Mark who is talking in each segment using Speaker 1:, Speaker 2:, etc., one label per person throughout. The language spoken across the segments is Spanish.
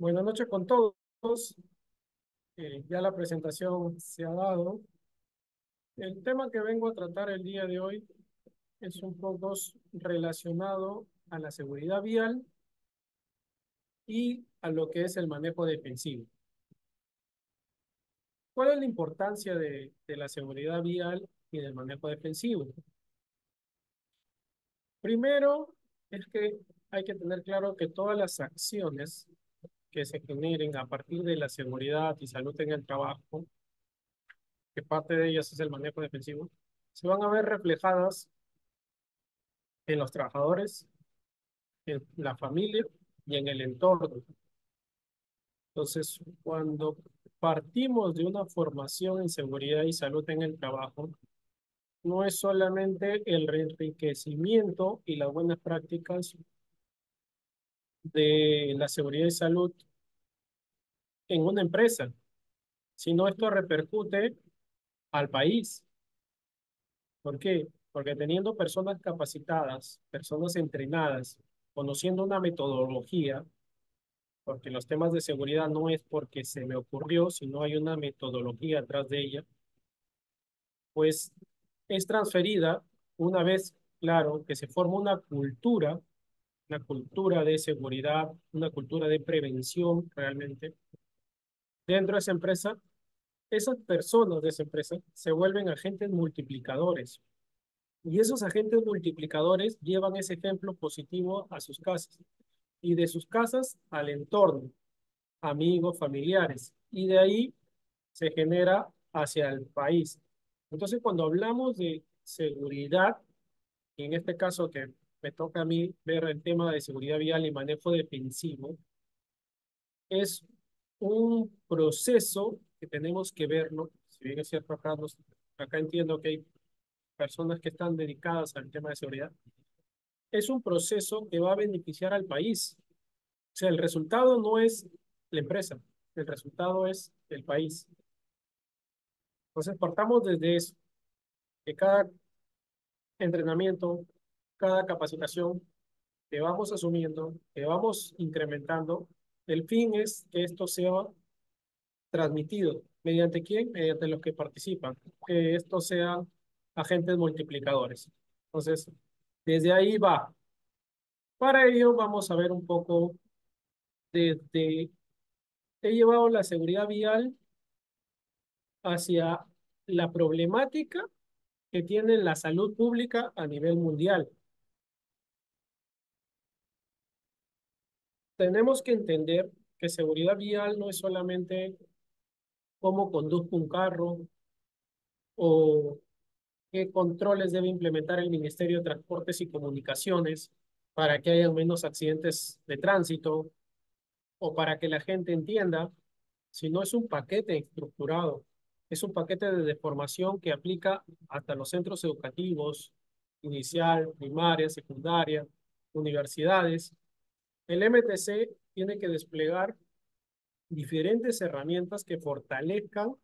Speaker 1: Buenas noches con todos. Ya la presentación se ha dado. El tema que vengo a tratar el día de hoy es un poco relacionado a la seguridad vial y a lo que es el manejo defensivo. ¿Cuál es la importancia de la seguridad vial y del manejo defensivo? Primero, es que hay que tener claro que todas las acciones que se generen a partir de la seguridad y salud en el trabajo, que parte de ellas es el manejo defensivo, se van a ver reflejadas en los trabajadores, en la familia y en el entorno. Entonces, cuando partimos de una formación en seguridad y salud en el trabajo, no es solamente el enriquecimiento y las buenas prácticas de la seguridad y salud en una empresa, sino esto repercute al país. ¿Por qué? Porque teniendo personas capacitadas, personas entrenadas, conociendo una metodología, porque los temas de seguridad no es porque se me ocurrió, sino hay una metodología atrás de ella, pues es transferida una vez, claro, que se forma una cultura de seguridad, una cultura de prevención realmente dentro de esa empresa. Esas personas de esa empresa se vuelven agentes multiplicadores y esos agentes multiplicadores llevan ese ejemplo positivo a sus casas y de sus casas al entorno, amigos, familiares, y de ahí se genera hacia el país. Entonces, cuando hablamos de seguridad, y en este caso que me toca a mí ver el tema de seguridad vial y manejo defensivo, es un proceso que tenemos que verlo. Si bien es cierto, acá entiendo que hay personas que están dedicadas al tema de seguridad, es un proceso que va a beneficiar al país. O sea, el resultado no es la empresa, el resultado es el país. Entonces, partamos desde eso, que cada entrenamiento, cada capacitación que vamos asumiendo, que vamos incrementando, el fin es que esto sea transmitido. ¿Mediante quién? Mediante los que participan. Que esto sean agentes multiplicadores. Entonces, desde ahí va. Para ello vamos a ver un poco desde, he llevado la seguridad vial hacia la problemática que tiene la salud pública a nivel mundial. Tenemos que entender que seguridad vial no es solamente cómo conduzco un carro o qué controles debe implementar el Ministerio de Transportes y Comunicaciones para que haya menos accidentes de tránsito o para que la gente entienda, sino es un paquete estructurado, es un paquete de formación que aplica hasta los centros educativos, inicial, primaria, secundaria, universidades. El MTC tiene que desplegar diferentes herramientas que fortalezcan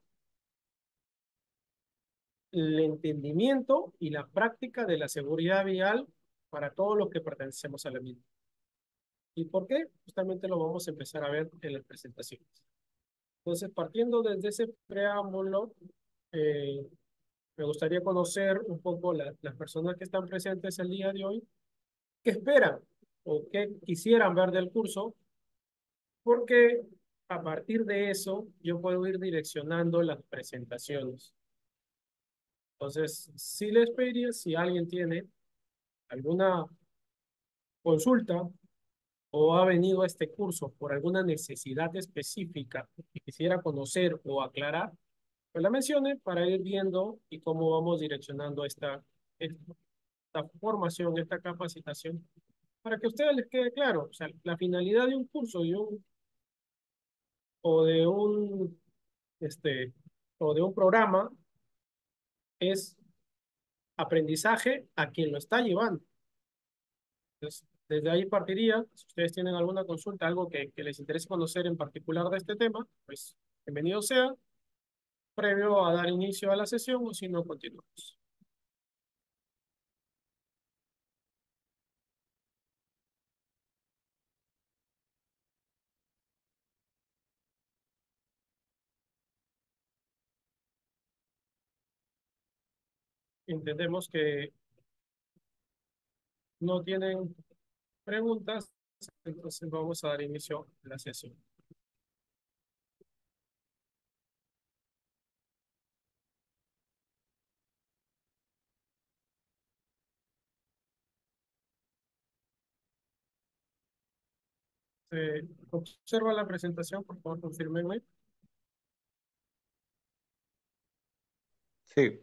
Speaker 1: el entendimiento y la práctica de la seguridad vial para todos los que pertenecemos a la misma. ¿Y por qué? Justamente lo vamos a empezar a ver en las presentaciones. Entonces, partiendo desde ese preámbulo, eh, me gustaría conocer un poco las personas que están presentes el día de hoy, qué esperan o qué quisieran ver del curso, porque a partir de eso yo puedo ir direccionando las presentaciones. Entonces, si les pediría, si alguien tiene alguna consulta o ha venido a este curso por alguna necesidad específica que quisiera conocer o aclarar, pues la mencione para ir viendo y cómo vamos direccionando esta formación, esta capacitación, para que a ustedes les quede claro, o sea, la finalidad de un curso o de un, este, o de un programa es aprendizaje a quien lo está llevando. Entonces, desde ahí partiría, si ustedes tienen alguna consulta, algo que les interese conocer en particular de este tema, pues bienvenido sea, previo a dar inicio a la sesión o si no, continuamos. Entendemos que no tienen preguntas, entonces vamos a dar inicio a la sesión. Se observa la presentación, por favor, confírmenme.
Speaker 2: Sí,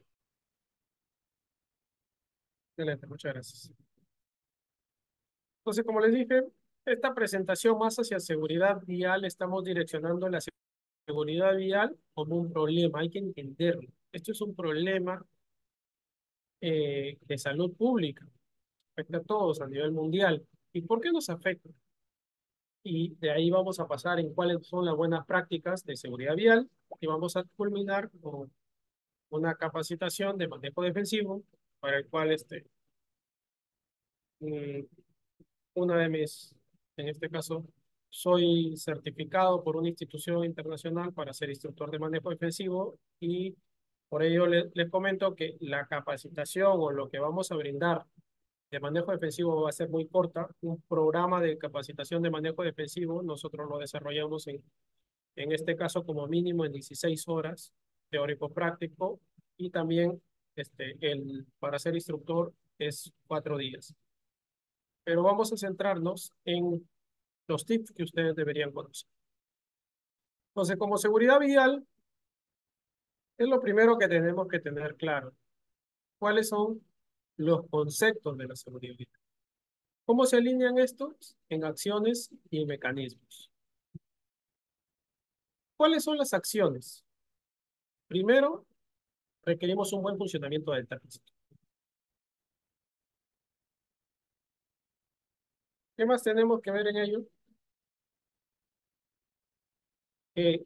Speaker 1: Excelente, muchas gracias. Entonces, como les dije, esta presentación más hacia seguridad vial, estamos direccionando la seguridad vial como un problema, hay que entenderlo. Esto es un problema de salud pública, afecta a todos a nivel mundial. ¿Y por qué nos afecta? Y de ahí vamos a pasar en cuáles son las buenas prácticas de seguridad vial y vamos a culminar con una capacitación de manejo defensivo para el cual mm, una de mis, en este caso, soy certificado por una institución internacional para ser instructor de manejo defensivo y por ello les comento que la capacitación o lo que vamos a brindar de manejo defensivo va a ser muy corta. Un programa de capacitación de manejo defensivo, nosotros lo desarrollamos en este caso como mínimo en 16 horas, teórico práctico, y también para ser instructor es 4 días. Pero vamos a centrarnos en los tips que ustedes deberían conocer. Entonces, como seguridad vial, es lo primero que tenemos que tener claro. ¿Cuáles son los conceptos de la seguridad vial? ¿Cómo se alinean estos en acciones y en mecanismos? ¿Cuáles son las acciones? Primero, requerimos un buen funcionamiento del tránsito. ¿Qué más tenemos que ver en ello? Que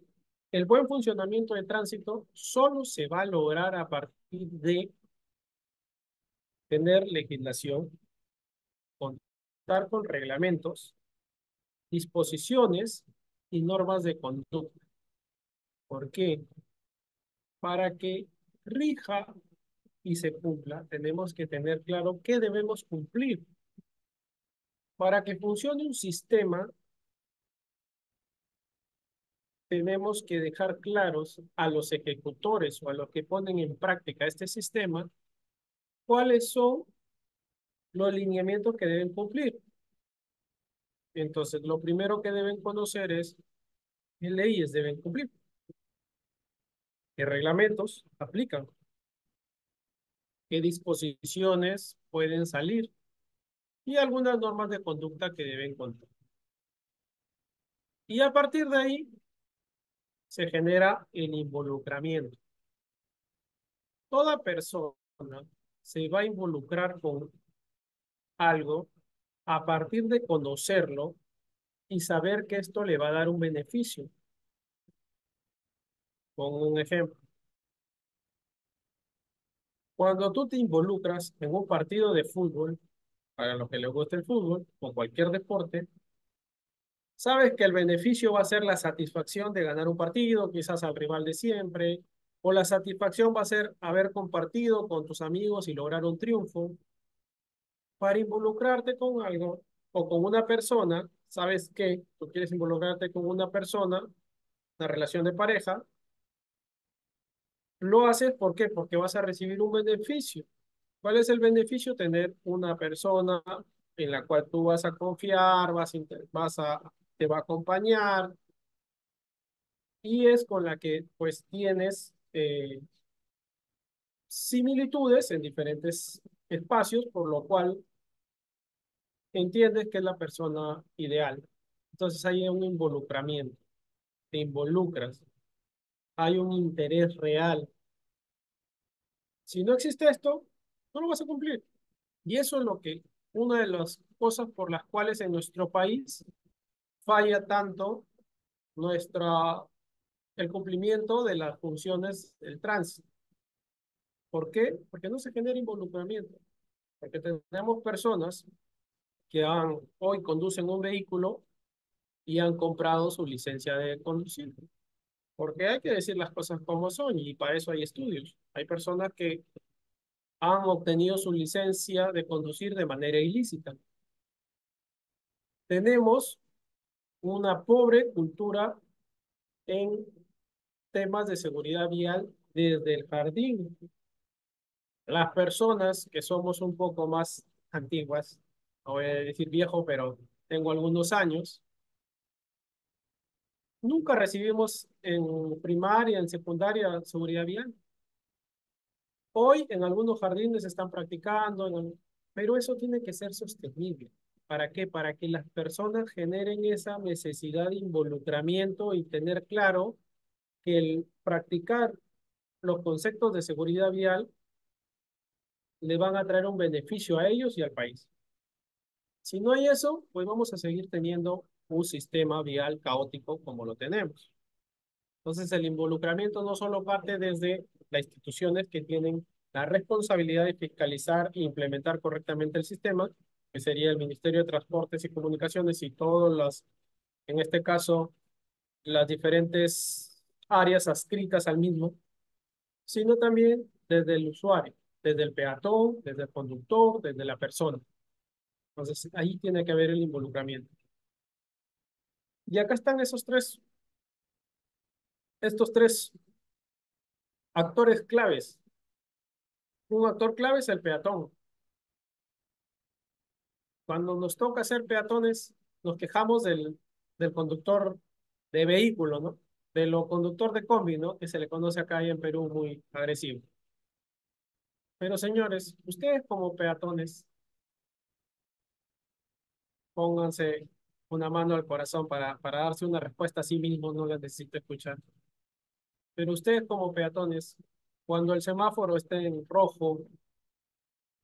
Speaker 1: el buen funcionamiento del tránsito solo se va a lograr a partir de tener legislación, contar con reglamentos, disposiciones y normas de conducta. ¿Por qué? Para que rija y se cumpla, tenemos que tener claro qué debemos cumplir. Para que funcione un sistema, tenemos que dejar claros a los ejecutores o a los que ponen en práctica este sistema cuáles son los lineamientos que deben cumplir. Entonces, lo primero que deben conocer es qué leyes deben cumplir, qué reglamentos aplican, qué disposiciones pueden salir y algunas normas de conducta que deben contar. Y a partir de ahí se genera el involucramiento. Toda persona se va a involucrar con algo a partir de conocerlo y saber que esto le va a dar un beneficio. Pongo un ejemplo. Cuando tú te involucras en un partido de fútbol, para los que les guste el fútbol o cualquier deporte, sabes que el beneficio va a ser la satisfacción de ganar un partido, quizás al rival de siempre, o la satisfacción va a ser haber compartido con tus amigos y lograr un triunfo. Para involucrarte con algo o con una persona, sabes que tú quieres involucrarte con una persona, una relación de pareja, lo haces ¿por qué? Porque vas a recibir un beneficio. ¿Cuál es el beneficio? Tener una persona en la cual tú vas a confiar, te va a acompañar y es con la que pues tienes similitudes en diferentes espacios, por lo cual entiendes que es la persona ideal. Entonces hay un involucramiento, te involucras, hay un interés real. Si no existe esto, no lo vas a cumplir. Y eso es una de las cosas por las cuales en nuestro país falla tanto nuestra, el cumplimiento de las funciones del tránsito. ¿Por qué? Porque no se genera involucramiento. Porque tenemos personas que hoy conducen un vehículo y han comprado su licencia de conducir. Porque hay que decir las cosas como son y para eso hay estudios. Hay personas que han obtenido su licencia de conducir de manera ilícita. Tenemos una pobre cultura en temas de seguridad vial desde el jardín. Las personas que somos un poco más antiguas, no voy a decir viejo, pero tengo algunos años, nunca recibimos en primaria, en secundaria, seguridad vial. Hoy en algunos jardines se están practicando, pero eso tiene que ser sostenible. ¿Para qué? Para que las personas generen esa necesidad de involucramiento y tener claro que el practicar los conceptos de seguridad vial le van a traer un beneficio a ellos y al país. Si no hay eso, pues vamos a seguir teniendo un sistema vial caótico como lo tenemos. Entonces, el involucramiento no solo parte desde las instituciones que tienen la responsabilidad de fiscalizar e implementar correctamente el sistema, que sería el Ministerio de Transportes y Comunicaciones y todas las, en este caso, las diferentes áreas adscritas al mismo, sino también desde el usuario, desde el peatón, desde el conductor, desde la persona. Entonces, ahí tiene que haber el involucramiento. Y acá están estos tres actores claves. Un actor clave es el peatón. Cuando nos toca ser peatones, nos quejamos del conductor de vehículo, ¿no? De lo conductor de combi, ¿no? Que se le conoce acá y en Perú muy agresivo. Pero señores, ustedes como peatones, pónganse una mano al corazón para darse una respuesta a sí mismos, no les necesito escuchar. Pero ustedes como peatones, cuando el semáforo esté en rojo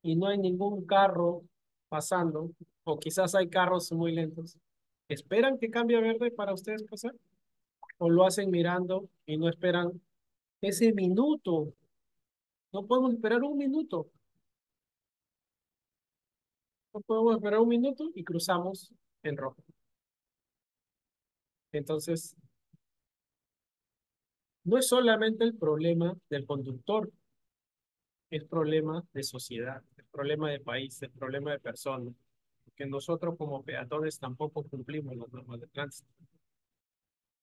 Speaker 1: y no hay ningún carro pasando, o quizás hay carros muy lentos, ¿esperan que cambie a verde para ustedes pasar? ¿O lo hacen mirando y no esperan ese minuto? No podemos esperar un minuto. No podemos esperar un minuto y cruzamos en rojo. Entonces, no es solamente el problema del conductor, es problema de sociedad, es problema de país, es problema de personas, que nosotros como peatones tampoco cumplimos las normas de tránsito.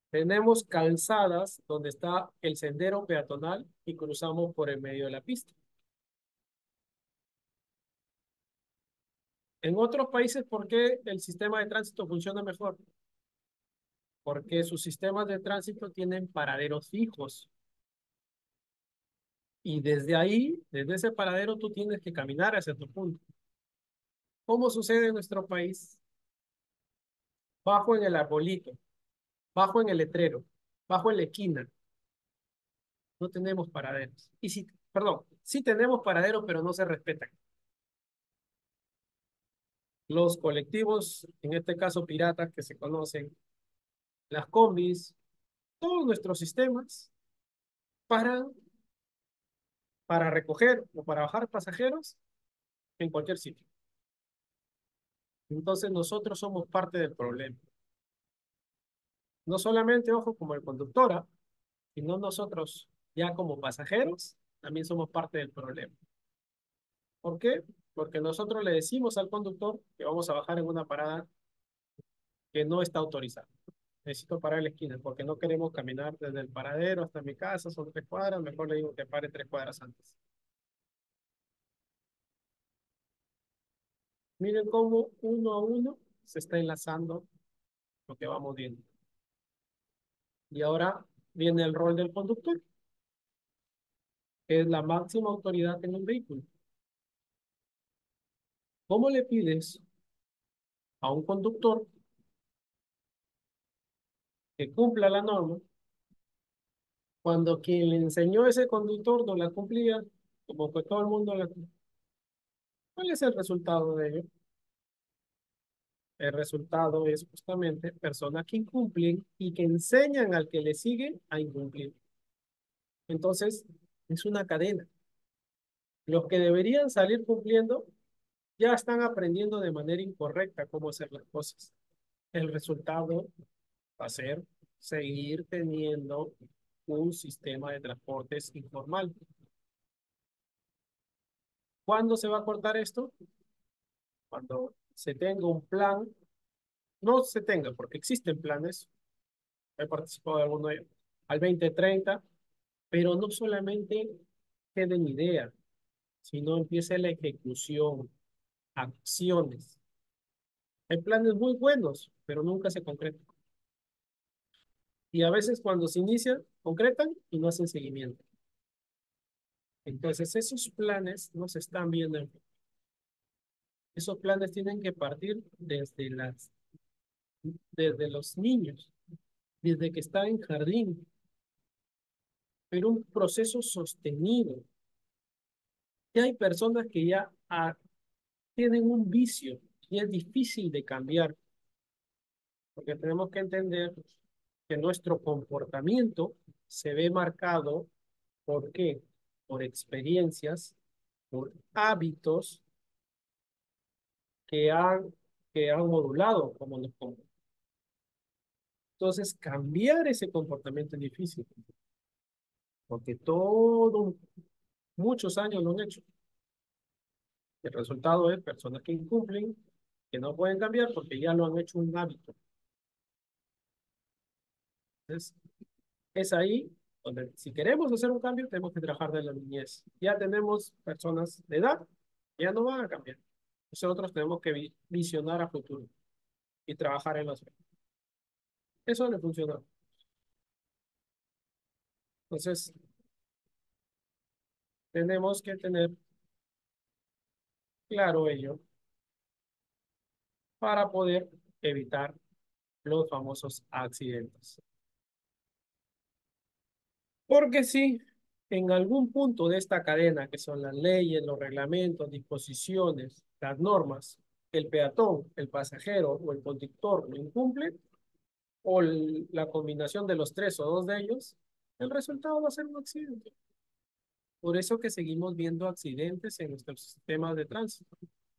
Speaker 1: Tenemos calzadas donde está el sendero peatonal y cruzamos por el medio de la pista. En otros países, ¿por qué el sistema de tránsito funciona mejor? Porque sus sistemas de tránsito tienen paraderos fijos y desde ahí, desde ese paradero, tú tienes que caminar hacia tu punto. ¿Cómo sucede en nuestro país? Bajo en el arbolito, bajo en el letrero, bajo en la esquina. No tenemos paraderos. Y sí, perdón, sí tenemos paraderos, pero no se respetan. Los colectivos, en este caso piratas que se conocen, las combis, todos nuestros sistemas paran para recoger o para bajar pasajeros en cualquier sitio. Entonces nosotros somos parte del problema. No solamente, ojo, como el conductora, sino nosotros ya como pasajeros también somos parte del problema. ¿Por qué? Porque nosotros le decimos al conductor que vamos a bajar en una parada que no está autorizada. Necesito parar en la esquina porque no queremos caminar desde el paradero hasta mi casa, son 3 cuadras, mejor le digo que pare 3 cuadras antes. Miren cómo uno a uno se está enlazando lo que vamos viendo. Y ahora viene el rol del conductor, que es la máxima autoridad en un vehículo. ¿Cómo le pides a un conductor que cumpla la norma cuando quien le enseñó a ese conductor no la cumplía, como que todo el mundo la cumplía? ¿Cuál es el resultado de ello? El resultado es justamente personas que incumplen y que enseñan al que le sigue a incumplir. Entonces, es una cadena. Los que deberían salir cumpliendo ya están aprendiendo de manera incorrecta cómo hacer las cosas. El resultado va a ser seguir teniendo un sistema de transportes informal. ¿Cuándo se va a cortar esto? Cuando se tenga un plan, no se tenga, porque existen planes, he participado de alguno de ellos, al 2030, pero no solamente queden ideas, sino empiece la ejecución, acciones. Hay planes muy buenos, pero nunca se concretan. Y a veces cuando se inician, concretan y no hacen seguimiento. Entonces esos planes no se están viendo. Esos planes tienen que partir desde los niños, desde que están en jardín, pero un proceso sostenido. Y hay personas que ya tienen un vicio y es difícil de cambiar, porque tenemos que entender que nuestro comportamiento se ve marcado. ¿Por qué? Por experiencias, por hábitos que han, que han modulado como nos comportamos. Entonces, cambiar ese comportamiento es difícil, porque muchos años lo han hecho. El resultado es personas que incumplen, que no pueden cambiar porque ya lo han hecho un hábito. Entonces, es ahí donde si queremos hacer un cambio, tenemos que trabajar de la niñez. Ya tenemos personas de edad, que ya no van a cambiar. Nosotros tenemos que visionar a futuro y trabajar en los. Eso le funciona. Entonces, tenemos que tener claro ello para poder evitar los famosos accidentes. Porque si en algún punto de esta cadena, que son las leyes, los reglamentos, disposiciones, las normas, el peatón, el pasajero o el conductor lo incumple, o la combinación de los tres o dos de ellos, el resultado va a ser un accidente. Por eso que seguimos viendo accidentes en nuestros sistemas de tránsito.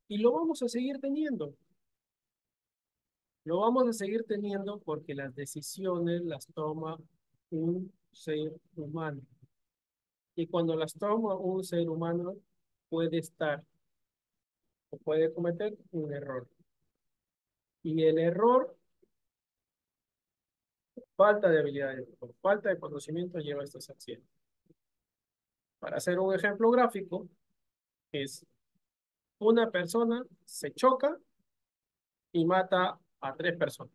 Speaker 1: Y lo vamos a seguir teniendo. Lo vamos a seguir teniendo porque las decisiones las toma un ser humano. Y cuando las toma un ser humano, puede estar o puede cometer un error. Y el error, falta de habilidades, por falta de conocimiento, lleva a estos accidentes. Para hacer un ejemplo gráfico, es una persona se choca y mata a tres personas.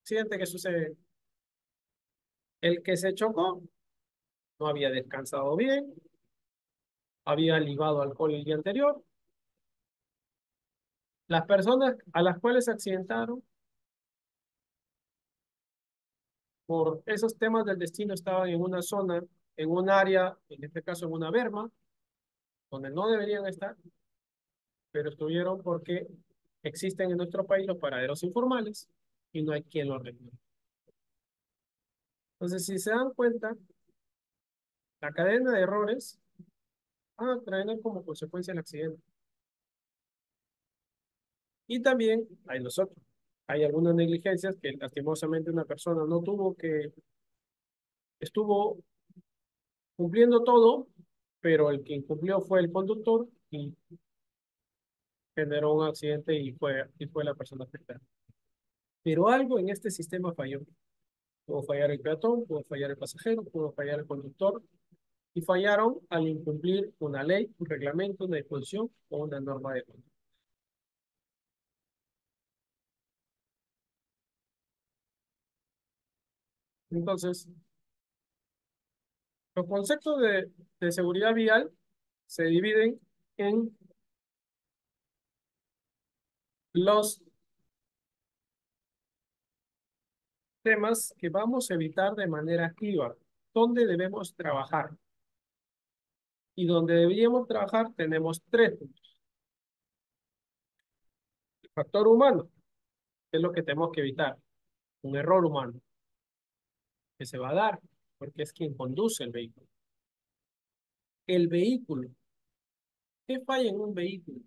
Speaker 1: Accidente que sucede. El que se chocó no había descansado bien, había libado alcohol el día anterior. Las personas a las cuales se accidentaron por esos temas del destino estaban en una zona, en un área, en este caso en una berma, donde no deberían estar, pero estuvieron porque existen en nuestro país los paraderos informales y no hay quien los regule. Entonces, si se dan cuenta, la cadena de errores va a traer como consecuencia el accidente. Y también hay los otros. Hay algunas negligencias que lastimosamente una persona no tuvo estuvo cumpliendo todo, pero el que incumplió fue el conductor y generó un accidente y fue la persona afectada. Pero algo en este sistema falló. Pudo fallar el peatón, pudo fallar el pasajero, pudo fallar el conductor y fallaron al incumplir una ley, un reglamento, una disposición o una norma de conducta. Entonces, los conceptos de seguridad vial se dividen en los temas que vamos a evitar de manera activa, dónde debemos trabajar. Y donde deberíamos trabajar tenemos tres puntos. El factor humano, que es lo que tenemos que evitar, un error humano, que se va a dar, porque es quien conduce el vehículo. El vehículo, ¿qué falla en un vehículo?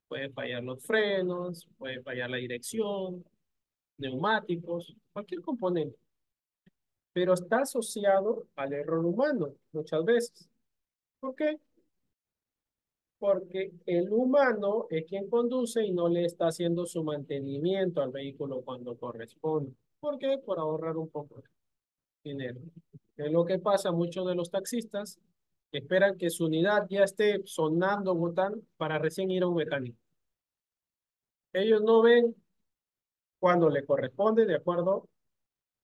Speaker 1: Puede fallar los frenos, puede fallar la dirección, neumáticos, cualquier componente, pero está asociado al error humano muchas veces. ¿Por qué? Porque el humano es quien conduce y no le está haciendo su mantenimiento al vehículo cuando corresponde. ¿Por qué? Por ahorrar un poco de dinero. Es lo que pasa a muchos de los taxistas que esperan que su unidad ya esté sonando botán para recién ir a un mecánico. Ellos no ven cuando le corresponde de acuerdo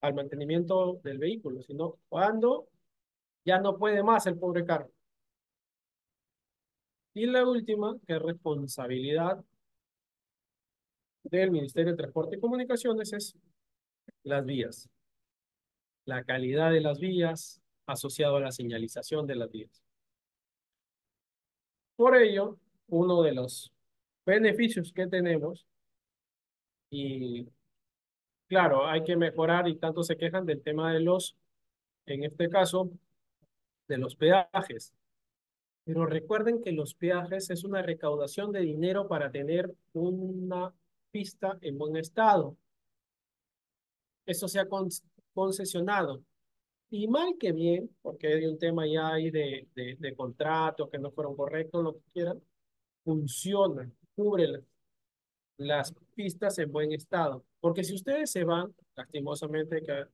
Speaker 1: al mantenimiento del vehículo, sino cuando ya no puede más el pobre carro. Y la última, que es responsabilidad del Ministerio de Transporte y Comunicaciones, es las vías, la calidad de las vías asociado a la señalización de las vías. Por ello, uno de los beneficios que tenemos, y claro, hay que mejorar y tanto se quejan del tema de los, en este caso, de los peajes. Pero recuerden que los peajes es una recaudación de dinero para tener una pista en buen estado. Eso se ha concesionado. Y mal que bien, porque hay un tema ya ahí de contratos que no fueron correctos, lo que quieran, funciona, cubre las pistas en buen estado. Porque si ustedes se van, lastimosamente, que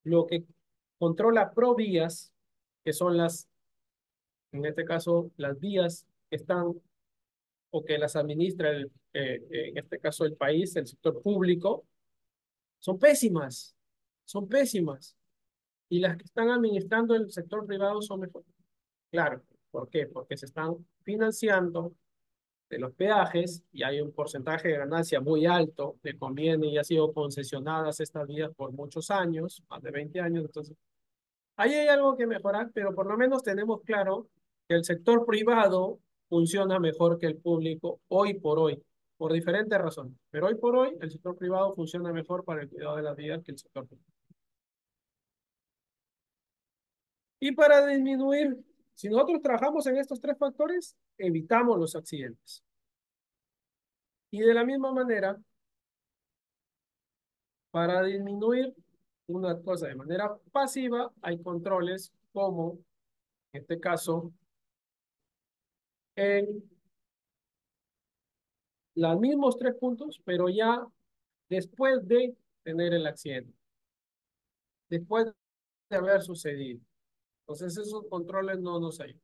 Speaker 1: lo que controla Provías, que son las, en este caso, las vías que están o que las administra, en este caso, el país, el sector público, son pésimas, son pésimas. Y las que están administrando el sector privado son mejores. Claro, ¿por qué? Porque se están financiando de los peajes y hay un porcentaje de ganancia muy alto, le conviene y ha sido concesionadas estas vías por muchos años, más de 20 años, entonces ahí hay algo que mejorar, pero por lo menos tenemos claro que el sector privado funciona mejor que el público hoy por hoy, por diferentes razones, pero hoy por hoy el sector privado funciona mejor para el cuidado de las vías que el sector público. Y para disminuir, si nosotros trabajamos en estos tres factores, evitamos los accidentes. Y de la misma manera, para disminuir una cosa de manera pasiva, hay controles como, en este caso, en los mismos tres puntos, pero ya después de tener el accidente, después de haber sucedido. Entonces, esos controles no nos ayudan.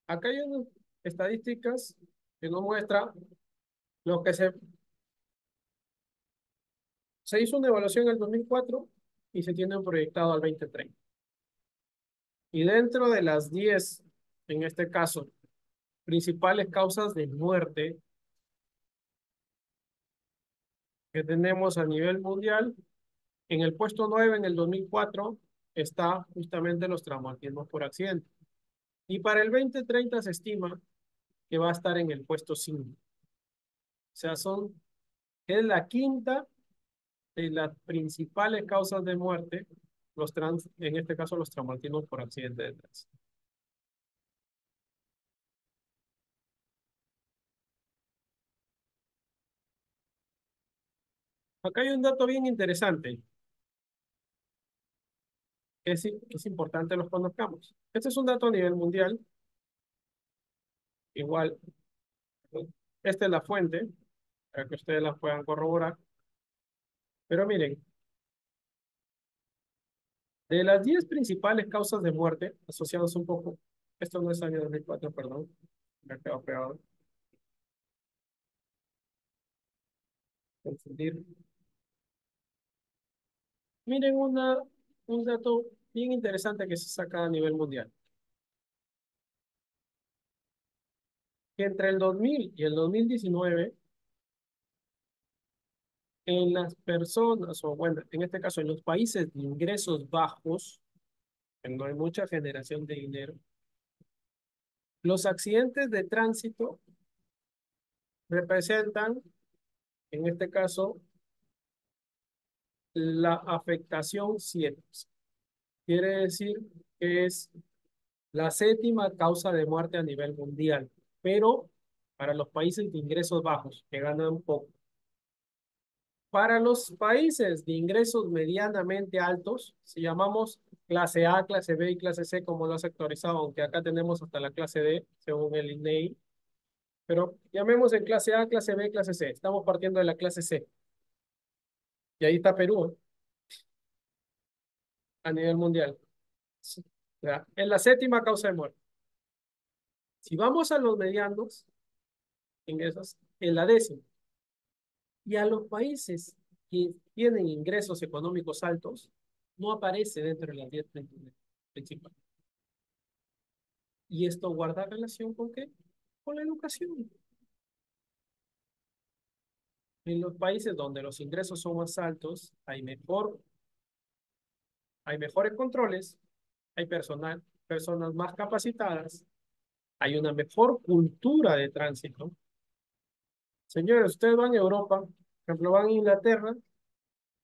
Speaker 1: Acá hay unas estadísticas que nos muestran lo que se hizo una evaluación en el 2004 y se tiene un proyectado al 2030. Y dentro de las 10, en este caso, principales causas de muerte que tenemos a nivel mundial, en el puesto 9 en el 2004 está justamente los traumatismos por accidente. Y para el 2030 se estima que va a estar en el puesto 5. O sea, es la quinta de las principales causas de muerte, en este caso los traumatismos por accidente de tránsito. Acá hay un dato bien interesante, que es importante los conozcamos. Este es un dato a nivel mundial, igual, esta es la fuente, para que ustedes la puedan corroborar. Pero miren, de las 10 principales causas de muerte asociadas un poco, esto no es año 2004, perdón, me he quedado pegado, confundir. Miren un dato bien interesante que se saca a nivel mundial. Que entre el 2000 y el 2019, en las personas, o bueno, en este caso en los países de ingresos bajos, que no hay mucha generación de dinero, los accidentes de tránsito representan, en este caso, la afectación 7. Quiere decir que es la séptima causa de muerte a nivel mundial, pero para los países de ingresos bajos, que ganan poco. Para los países de ingresos medianamente altos, si llamamos clase A, clase B y clase C, como lo has sectorizado, aunque acá tenemos hasta la clase D, según el INEI. Pero llamemos en clase A, clase B, clase C. Estamos partiendo de la clase C. Y ahí está Perú, a nivel mundial. Sí. Ya. Es la séptima causa de muerte. Si vamos a los medianos, ingresos, en la décima. Y a los países que tienen ingresos económicos altos, no aparece dentro de las 10 principales. ¿Y esto guarda relación con qué? Con la educación. En los países donde los ingresos son más altos, hay mejores controles, hay personas más capacitadas, hay una mejor cultura de tránsito. Señores, ustedes van a Europa, por ejemplo, van a Inglaterra,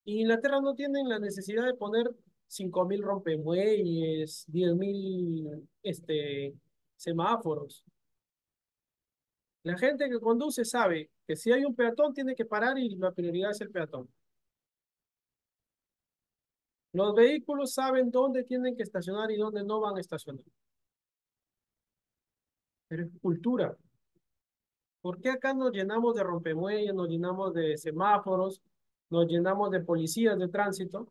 Speaker 1: y Inglaterra no tienen la necesidad de poner 5.000 rompemuelles, 10.000 semáforos. La gente que conduce sabe que si hay un peatón tiene que parar y la prioridad es el peatón. Los vehículos saben dónde tienen que estacionar y dónde no van a estacionar. Pero es cultura. ¿Por qué acá nos llenamos de rompemuelles, nos llenamos de semáforos, nos llenamos de policías de tránsito?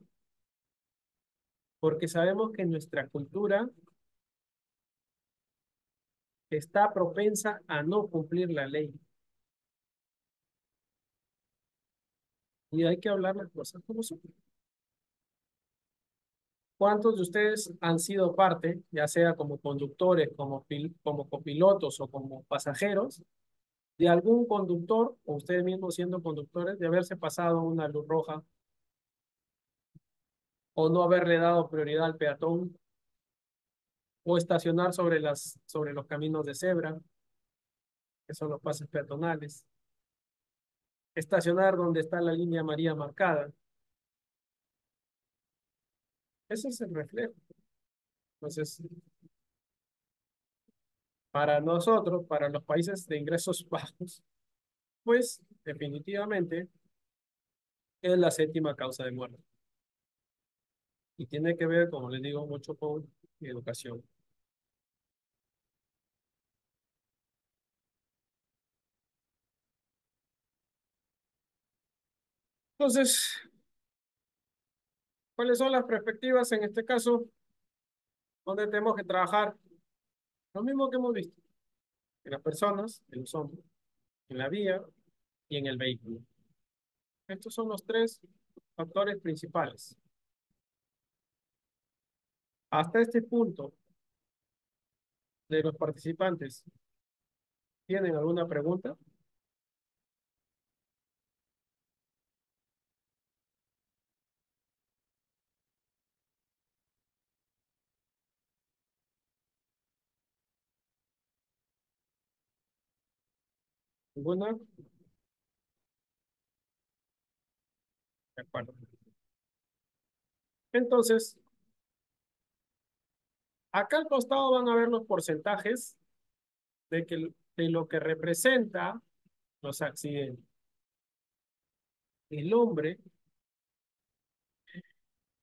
Speaker 1: Porque sabemos que nuestra cultura está propensa a no cumplir la ley. Y hay que hablar las cosas como son. ¿Cuántos de ustedes han sido parte, ya sea como conductores, como copilotos o como pasajeros, de algún conductor, o ustedes mismos siendo conductores, de haberse pasado una luz roja o no haberle dado prioridad al peatón o estacionar sobre los caminos de cebra, que son los pases peatonales, estacionar donde está la línea amarilla marcada? Ese es el reflejo. Entonces, para nosotros, para los países de ingresos bajos, pues definitivamente es la séptima causa de muerte. Y tiene que ver, como les digo, mucho con educación. Entonces, ¿cuáles son las perspectivas en este caso donde tenemos que trabajar? Lo mismo que hemos visto en las personas, en los hombres, en la vía y en el vehículo. Estos son los tres factores principales. Hasta este punto de los participantes, ¿tienen alguna pregunta? ¿Ninguna? De acuerdo. Entonces, acá al costado van a ver los porcentajes de lo que representa los accidentes. El hombre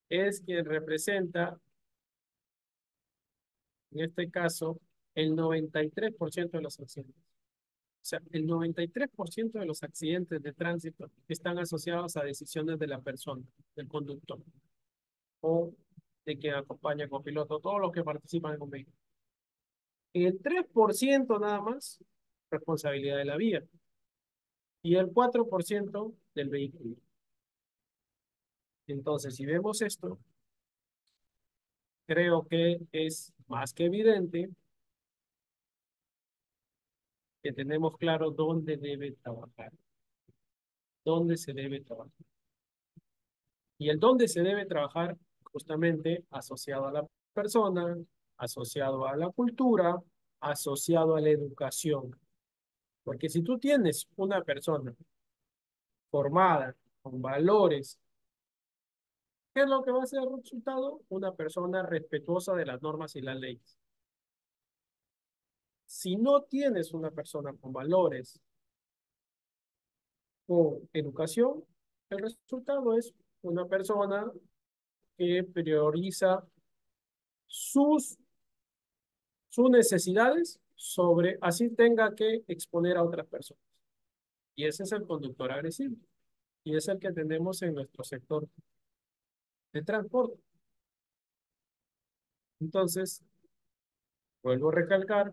Speaker 1: es quien representa, en este caso, el 93% de los accidentes. O sea, el 93% de los accidentes de tránsito están asociados a decisiones de la persona, del conductor o de quien acompaña con piloto, todos los que participan en un vehículo. El 3% nada más, responsabilidad de la vía, y el 4% del vehículo. Entonces, si vemos esto, creo que es más que evidente que tenemos claro dónde debe trabajar, dónde se debe trabajar. Y el dónde se debe trabajar justamente asociado a la persona, asociado a la cultura, asociado a la educación. Porque si tú tienes una persona formada, con valores, ¿qué es lo que va a ser el resultado? Una persona respetuosa de las normas y las leyes. Si no tienes una persona con valores, con educación, el resultado es una persona que prioriza sus, sus necesidades sobre así tenga que exponer a otras personas. Y ese es el conductor agresivo. Y es el que tenemos en nuestro sector de transporte. Entonces, vuelvo a recalcar,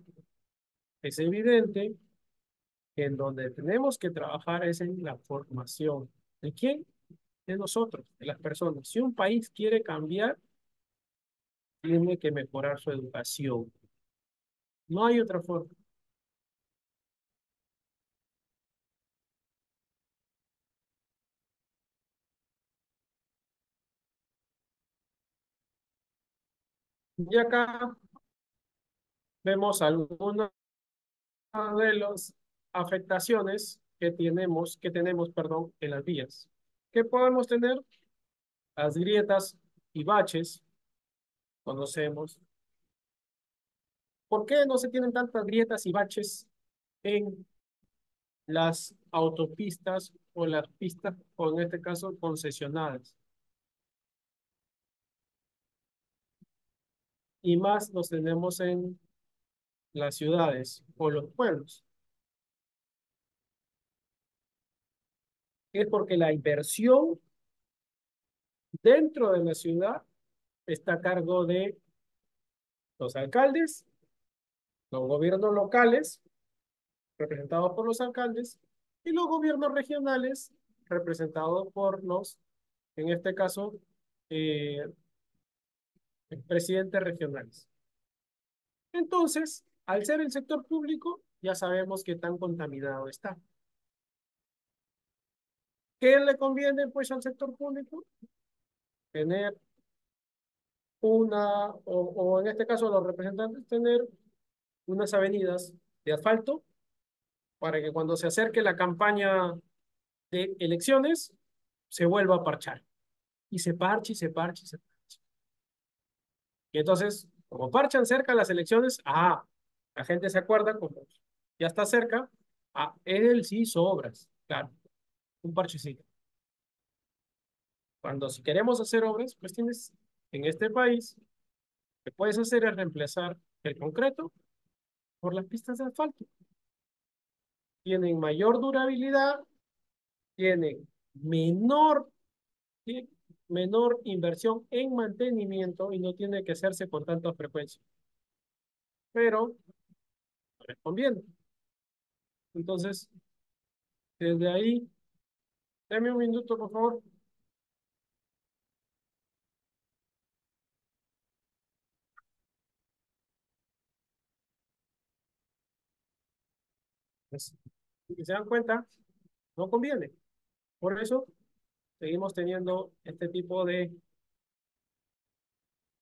Speaker 1: es evidente que en donde tenemos que trabajar es en la formación. ¿De quién? De nosotros, de las personas. Si un país quiere cambiar, tiene que mejorar su educación. No hay otra forma. Y acá vemos algunas de las afectaciones que tenemos, perdón, en las vías. ¿Qué podemos tener? Las grietas y baches, conocemos. ¿Por qué no se tienen tantas grietas y baches en las autopistas o las pistas, o en este caso concesionadas? Y más los tenemos en las ciudades o los pueblos. Es porque la inversión dentro de la ciudad está a cargo de los alcaldes, los gobiernos locales, representados por los alcaldes, y los gobiernos regionales, representados por los, en este caso, eh, presidentes regionales. Entonces, al ser el sector público, ya sabemos qué tan contaminado está. ¿Qué le conviene, pues, al sector público? Tener o en este caso a los representantes, tener unas avenidas de asfalto para que cuando se acerque la campaña de elecciones, se vuelva a parchar. Y se parche, y se parche, y se parche. Y entonces, como parchan cerca las elecciones, la gente se acuerda, como ya está cerca, él sí hizo obras, claro, un parchecito. Cuando si queremos hacer obras, pues tienes, en este país, lo que puedes hacer es reemplazar el concreto por las pistas de asfalto. Tienen mayor durabilidad, tienen menor, ti- menor inversión en mantenimiento y no tiene que hacerse con tanta frecuencia, pero no les conviene. Entonces, desde ahí, dame un minuto, por favor. Pues, si se dan cuenta, no conviene. Por eso, seguimos teniendo este tipo de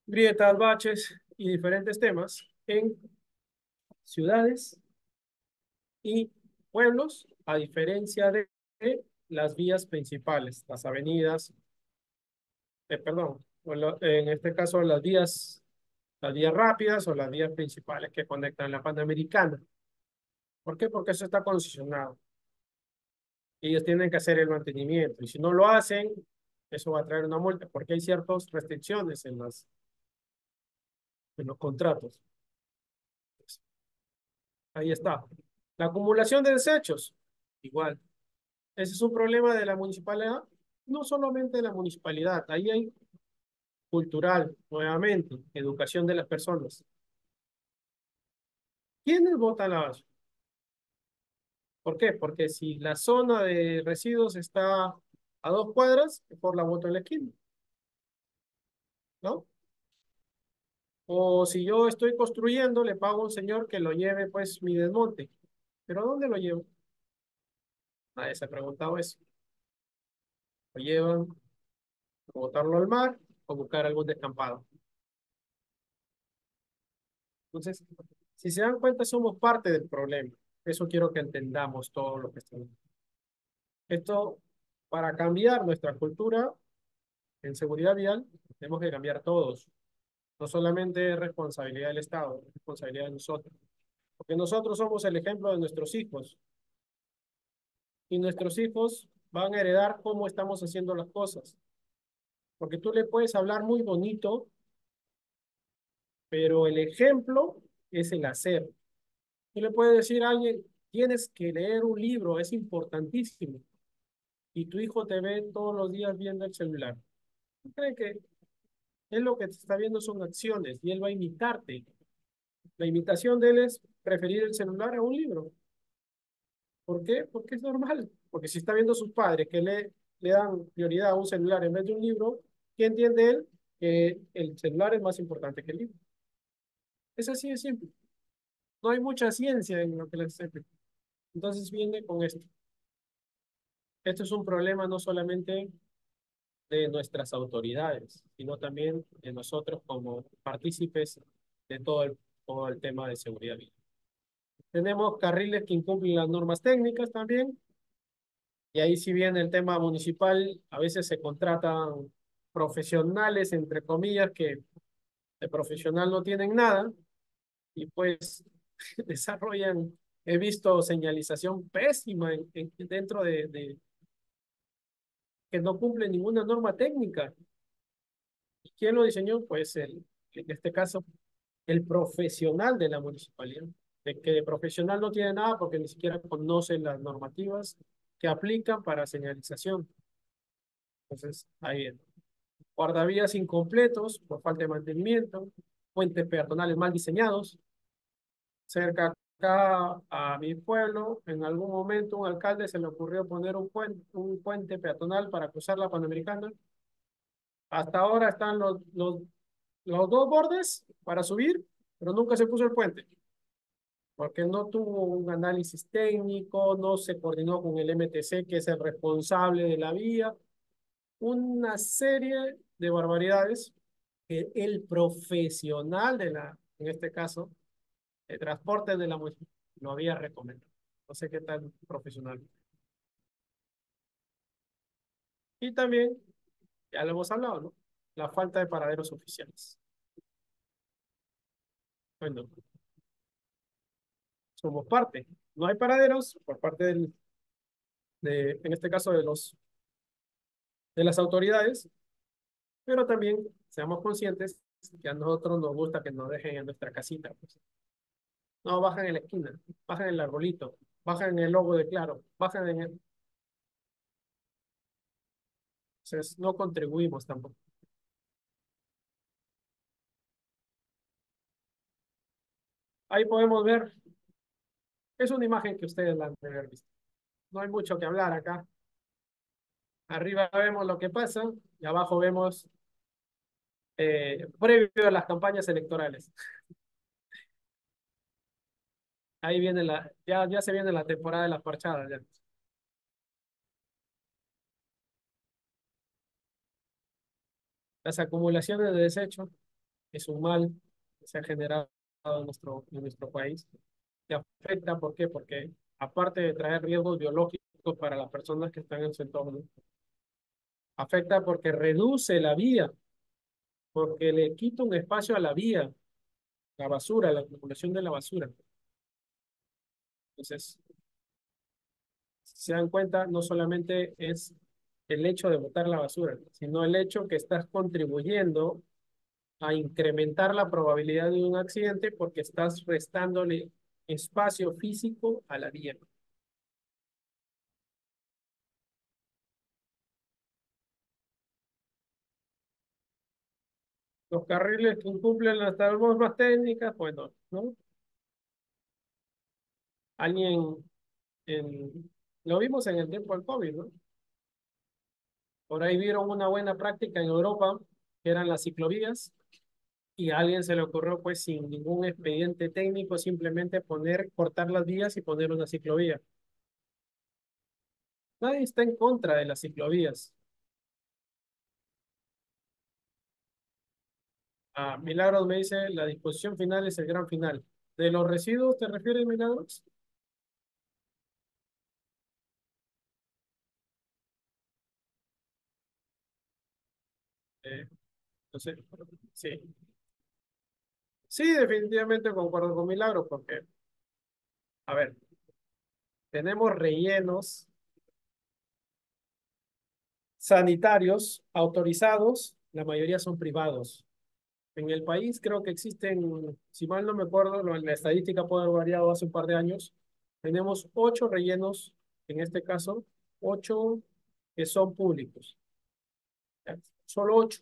Speaker 1: grietas, baches y diferentes temas en ciudades y pueblos, a diferencia de las vías principales, las avenidas, perdón, en este caso las vías rápidas o las vías principales que conectan la Panamericana. ¿Por qué? Porque eso está concesionado. Ellos tienen que hacer el mantenimiento y si no lo hacen, eso va a traer una multa porque hay ciertas restricciones en los contratos. Ahí está. La acumulación de desechos, igual. Ese es un problema de la municipalidad, no solamente de la municipalidad, ahí hay cultural, nuevamente, educación de las personas. ¿Quiénes botan la basura? ¿Por qué? Porque si la zona de residuos está a 2 cuadras, mejor la boto en la esquina, ¿no? O si yo estoy construyendo, le pago a un señor que lo lleve, pues, mi desmonte. ¿Pero a dónde lo llevo? Nadie se ha preguntado eso. Lo llevan a botarlo al mar o buscar algún descampado. Entonces, si se dan cuenta, somos parte del problema. Eso quiero que entendamos todo lo que estamos. Esto, para cambiar nuestra cultura en seguridad vial, tenemos que cambiar todos. No solamente es responsabilidad del Estado, es responsabilidad de nosotros. Porque nosotros somos el ejemplo de nuestros hijos. Y nuestros hijos van a heredar cómo estamos haciendo las cosas. Porque tú le puedes hablar muy bonito pero el ejemplo es el hacer. Tú le puedes decir a alguien, tienes que leer un libro, es importantísimo, y tu hijo te ve todos los días viendo el celular. ¿Tú crees que él lo que te está viendo son acciones y él va a imitarte? La imitación de él es preferir el celular a un libro. ¿Por qué? Porque es normal. Porque si está viendo a sus padres que le dan prioridad a un celular en vez de un libro, ¿qué entiende él? Que el celular es más importante que el libro. Es así de simple. No hay mucha ciencia en lo que les explico. Entonces viene con esto. Esto es un problema no solamente de nuestras autoridades, sino también de nosotros como partícipes de todo el tema de seguridad vial. Tenemos carriles que incumplen las normas técnicas también, y ahí si bien el tema municipal, a veces se contratan profesionales, entre comillas, que de profesional no tienen nada, y pues desarrollan, he visto señalización pésima dentro que no cumple ninguna norma técnica. ¿Y quién lo diseñó? Pues en este caso, el profesional de la municipalidad, de que de profesional no tiene nada porque ni siquiera conoce las normativas que aplican para señalización. Entonces, ahí guardavías incompletos por falta de mantenimiento, puentes peatonales mal diseñados. Cerca acá a mi pueblo, en algún momento un alcalde se le ocurrió poner un puente peatonal para cruzar la Panamericana. Hasta ahora están los dos bordes para subir, pero nunca se puso el puente, porque no tuvo un análisis técnico, no se coordinó con el MTC, que es el responsable de la vía, una serie de barbaridades que el profesional en este caso, el transporte de la municipalidad, lo había recomendado. No sé qué tal profesional. Y también, ya lo hemos hablado, ¿no? La falta de paraderos oficiales. Bueno, somos parte. No hay paraderos por parte en este caso, de las autoridades, pero también seamos conscientes que a nosotros nos gusta que nos dejen en nuestra casita, pues. No, bajan en la esquina, bajan en el arbolito, bajan en el logo de Claro, bajan en el... Entonces, no contribuimos tampoco. Ahí podemos ver, es una imagen que ustedes la han de haber visto. No hay mucho que hablar acá. Arriba vemos lo que pasa y abajo vemos previo a las campañas electorales. Ahí viene ya se viene la temporada de las parchadas. Ya. Las acumulaciones de desechos es un mal que se ha generado en nuestro país. Y afecta, ¿por qué? Porque aparte de traer riesgos biológicos para las personas que están en su entorno, afecta porque reduce la vía, porque le quita un espacio a la vía, la basura, la acumulación de la basura. Entonces, si se dan cuenta, no solamente es el hecho de botar la basura, sino el hecho que estás contribuyendo a incrementar la probabilidad de un accidente porque estás restándole espacio físico a la vía. Los carriles que incumplen las normas técnicas, bueno, ¿no? Alguien, lo vimos en el tiempo del COVID, ¿no? Por ahí vieron una buena práctica en Europa, que eran las ciclovías, y a alguien se le ocurrió, pues, sin ningún expediente técnico, simplemente cortar las vías y poner una ciclovía. Nadie está en contra de las ciclovías. Milagros me dice, la disposición final es el gran final. ¿De los residuos te refieres, Milagros? Eh, no sé. Sí. Sí, definitivamente concuerdo con Milagros, porque, a ver, tenemos rellenos sanitarios autorizados, la mayoría son privados. En el país creo que existen, si mal no me acuerdo, la estadística puede haber variado hace un par de años. Tenemos 8 rellenos, en este caso, 8 que son públicos. ¿Ya? Solo 8.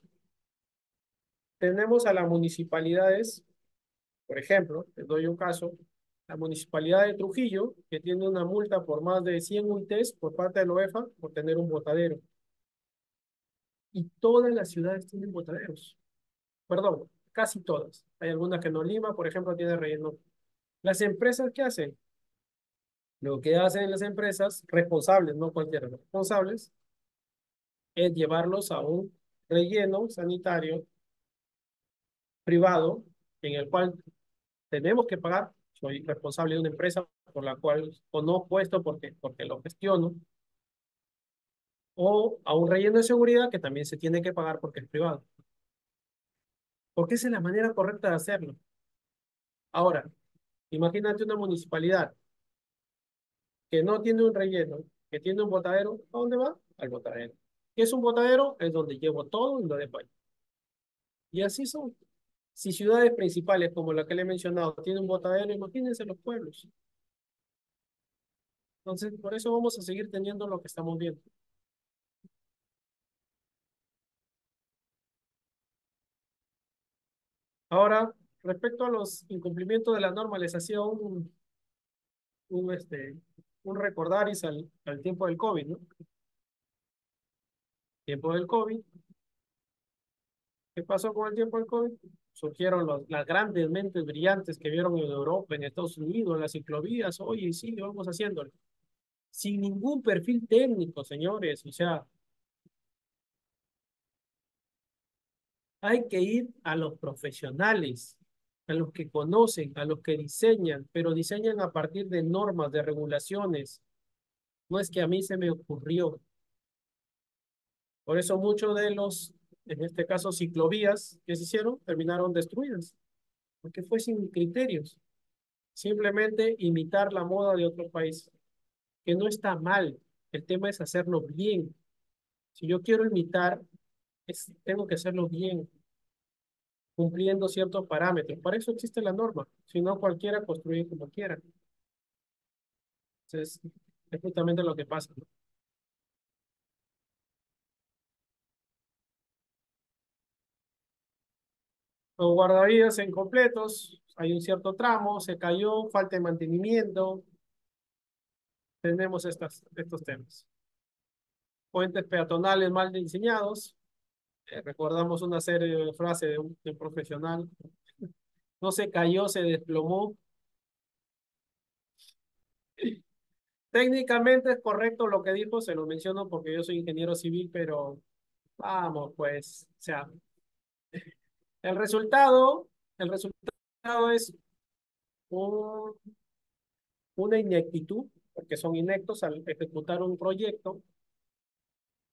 Speaker 1: Tenemos a las municipalidades, por ejemplo, les doy un caso, la municipalidad de Trujillo, que tiene una multa por más de 100 UITs por parte de la UEFA por tener un botadero. Y todas las ciudades tienen botaderos. Perdón, casi todas. Hay algunas que no. Lima, por ejemplo, tiene relleno. Las empresas, ¿qué hacen? Lo que hacen las empresas responsables, no cualquiera, responsables, es llevarlos a un relleno sanitario privado en el cual tenemos que pagar. Soy responsable de una empresa por la cual conozco esto porque lo gestiono. O a un relleno de seguridad que también se tiene que pagar porque es privado. Porque esa es la manera correcta de hacerlo. Ahora, imagínate una municipalidad que no tiene un relleno, que tiene un botadero. ¿A dónde va? Al botadero. ¿Qué es un botadero? Es donde llevo todo y lo dejo ahí. Y así son. Si ciudades principales como la que le he mencionado tienen un botadero, imagínense los pueblos. Entonces, por eso vamos a seguir teniendo lo que estamos viendo. Ahora, respecto a los incumplimientos de la norma, les hacía un, este, un recordaris al tiempo del COVID, ¿no? Tiempo del COVID. ¿Qué pasó con el tiempo del COVID? Surgieron las grandes mentes brillantes que vieron en Europa, en Estados Unidos, en las ciclovías. Oye, sí, lo vamos haciéndolo. Sin ningún perfil técnico, señores. O sea, hay que ir a los profesionales, a los que conocen, a los que diseñan, pero diseñan a partir de normas, de regulaciones. No es que a mí se me ocurrió. Por eso muchos de los, en este caso, ciclovías que se hicieron, terminaron destruidas, porque fue sin criterios. Simplemente imitar la moda de otro país, que no está mal. El tema es hacerlo bien. Si yo quiero imitar, tengo que hacerlo bien, cumpliendo ciertos parámetros. Para eso existe la norma. Si no, cualquiera construye como quiera. Entonces, es justamente lo que pasa, ¿no? Los guardavidas incompletos, hay un cierto tramo, se cayó, falta de mantenimiento, tenemos estos temas. Puentes peatonales mal diseñados, recordamos una serie de frases de un profesional, no se cayó, se desplomó. Técnicamente es correcto lo que dijo, se lo menciono porque yo soy ingeniero civil, pero vamos, pues, o sea, el resultado, el resultado es un- una ineptitud, porque son ineptos al ejecutar un proyecto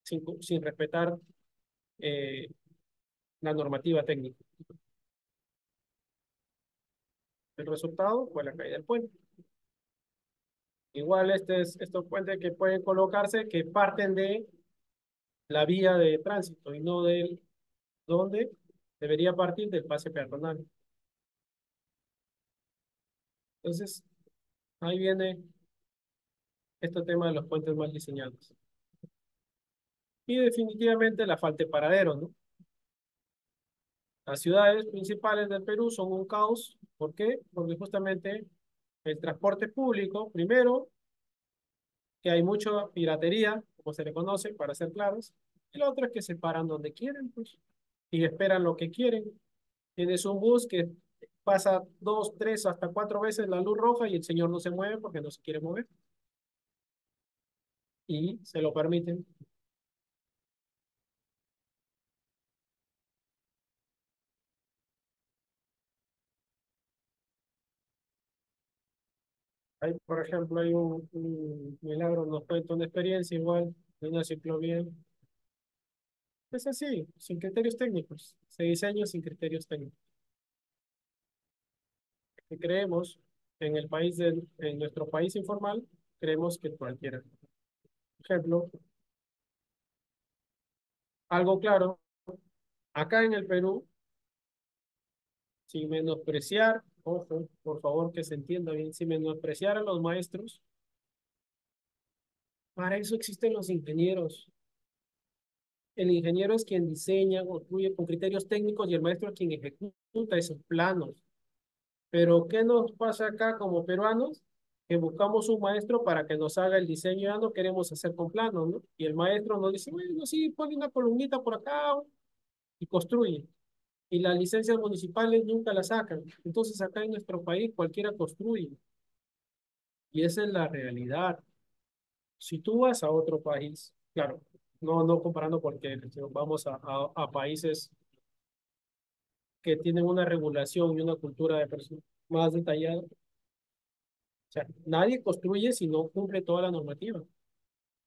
Speaker 1: sin respetar eh, la normativa técnica. El resultado fue la caída del puente. Igual estos puentes que pueden colocarse que parten de la vía de tránsito y no del donde debería partir del pase peatonal. Entonces, ahí viene este tema de los puentes mal diseñados. Y definitivamente la falta de paraderos, ¿no? Las ciudades principales del Perú son un caos. ¿Por qué? Porque justamente el transporte público, primero, que hay mucha piratería, como se le conoce, para ser claros, y lo otro es que se paran donde quieren, pues, y esperan lo que quieren. Tienes un bus que pasa 2, 3, hasta 4 veces la luz roja y el señor no se mueve porque no se quiere mover y se lo permiten. Hay, por ejemplo, hay un milagro, nos cuenta una experiencia igual de una ciclovía. Es así, sin criterios técnicos. Se diseña sin criterios técnicos. Y creemos en el país, en nuestro país informal, creemos que cualquiera. Ejemplo, algo claro, acá en el Perú sin menospreciar, ojo, por favor que se entienda bien, sin menospreciar a los maestros. Para eso existen los ingenieros. El ingeniero es quien diseña, construye con criterios técnicos y el maestro es quien ejecuta esos planos. Pero ¿qué nos pasa acá como peruanos? Que buscamos un maestro para que nos haga el diseño, ya no queremos hacer con planos, ¿no? Y el maestro nos dice, bueno, sí, pone una columnita por acá y construye. Y las licencias municipales nunca las sacan. Entonces acá en nuestro país cualquiera construye. Y esa es la realidad. Si tú vas a otro país, claro, no comparando porque vamos a países que tienen una regulación y una cultura de personas más detallada. O sea, nadie construye si no cumple toda la normativa.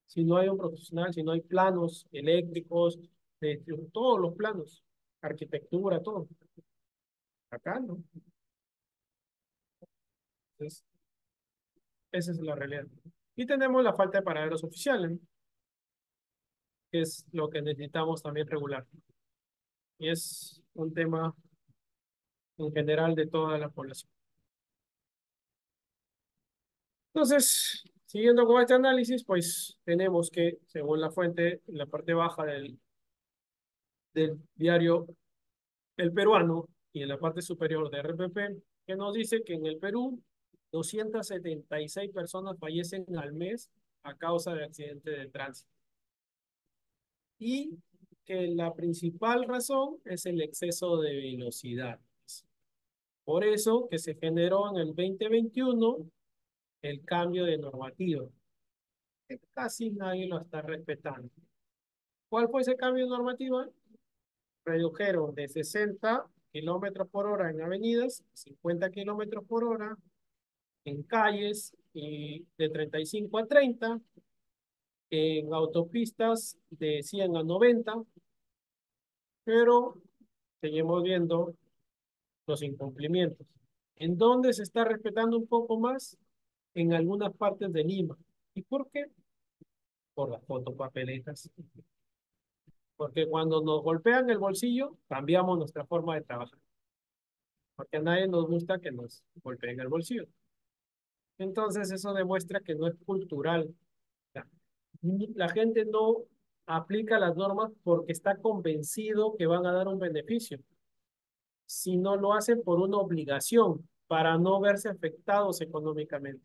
Speaker 1: Si no hay un profesional, si no hay planos eléctricos, todos los planos, arquitectura, todo. Acá no. Entonces, esa es la realidad. Y tenemos la falta de paraderos oficiales, ¿no? Que es lo que necesitamos también regular. Y es un tema en general de toda la población. Entonces, siguiendo con este análisis, pues tenemos que, según la fuente, en la parte baja del diario El Peruano y en la parte superior de RPP, que nos dice que en el Perú 276 personas fallecen al mes a causa de accidentes de tránsito. Y que la principal razón es el exceso de velocidad. Por eso que se generó en el 2021 el cambio de normativa, que casi nadie lo está respetando. ¿Cuál fue ese cambio de normativa? Redujeron de 60 kilómetros por hora en avenidas, 50 kilómetros por hora en calles y de 35 a 30, en autopistas de 100 a 90, pero seguimos viendo los incumplimientos. ¿En dónde se está respetando un poco más? En algunas partes de Lima. ¿Y por qué? Por las fotopapeletas. Porque cuando nos golpean el bolsillo, cambiamos nuestra forma de trabajar. Porque a nadie nos gusta que nos golpeen el bolsillo. Entonces eso demuestra que no es cultural. La, la gente no aplica las normas porque está convencido que van a dar un beneficio, sino lo hacen por una obligación para no verse afectados económicamente.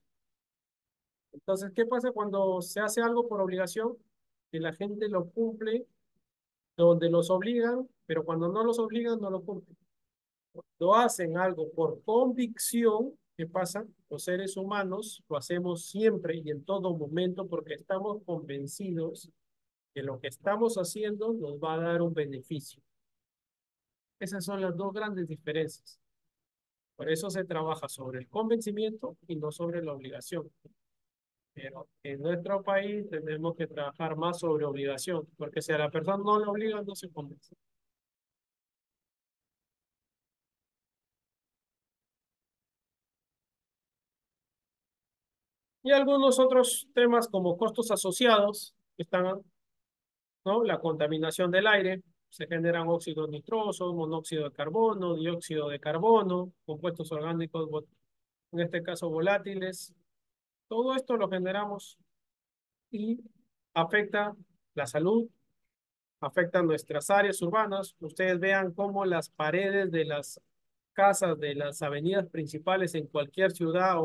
Speaker 1: Entonces, ¿qué pasa cuando se hace algo por obligación? Que la gente lo cumple donde los obligan, pero cuando no los obligan, no lo cumplen. Lo hacen algo por convicción. ¿Qué pasa? Los seres humanos lo hacemos siempre y en todo momento porque estamos convencidos que lo que estamos haciendo nos va a dar un beneficio. Esas son las dos grandes diferencias. Por eso se trabaja sobre el convencimiento y no sobre la obligación. Pero en nuestro país tenemos que trabajar más sobre obligación, porque si a la persona no le obligan, no se convence. Y algunos otros temas como costos asociados, que están, ¿no? La contaminación del aire, se generan óxidos nitrosos, monóxido de carbono, dióxido de carbono, compuestos orgánicos, en este caso volátiles. Todo esto lo generamos y afecta la salud, afecta nuestras áreas urbanas. Ustedes vean cómo las paredes de las casas de las avenidas principales en cualquier ciudad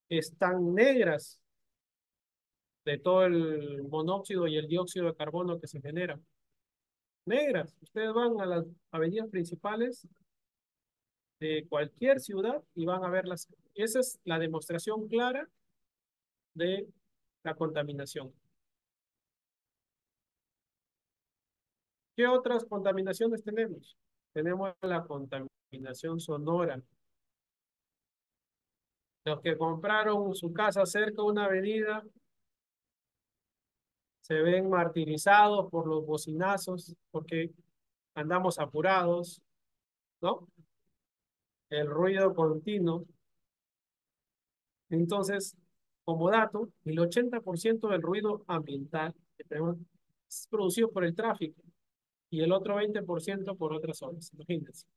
Speaker 1: están negras de todo el monóxido y el dióxido de carbono que se genera. Negras. Ustedes van a las avenidas principales de cualquier ciudad y van a verlas. Esa es la demostración clara de la contaminación. ¿Qué otras contaminaciones tenemos? Tenemos la contaminación sonora. Los que compraron su casa cerca de una avenida se ven martirizados por los bocinazos porque andamos apurados, ¿no? El ruido continuo. Entonces, como dato, el 80% del ruido ambiental que tenemos es producido por el tráfico y el otro 20% por otras zonas. Imagínense.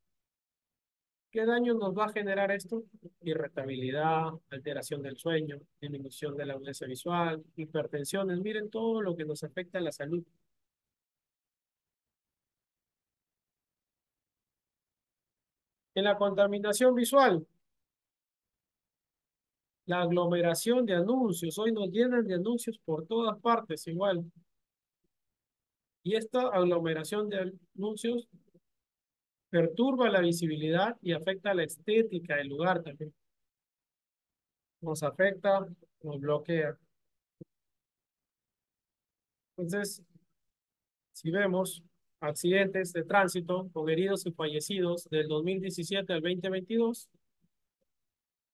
Speaker 1: ¿Qué daño nos va a generar esto? Irritabilidad, alteración del sueño, disminución de la audiencia visual, hipertensiones. Miren todo lo que nos afecta a la salud. En la contaminación visual, la aglomeración de anuncios. Hoy nos llenan de anuncios por todas partes igual. Y esta aglomeración de anuncios perturba la visibilidad y afecta la estética del lugar también. Nos afecta, nos bloquea. Entonces, si vemos accidentes de tránsito con heridos y fallecidos del 2017 al 2022,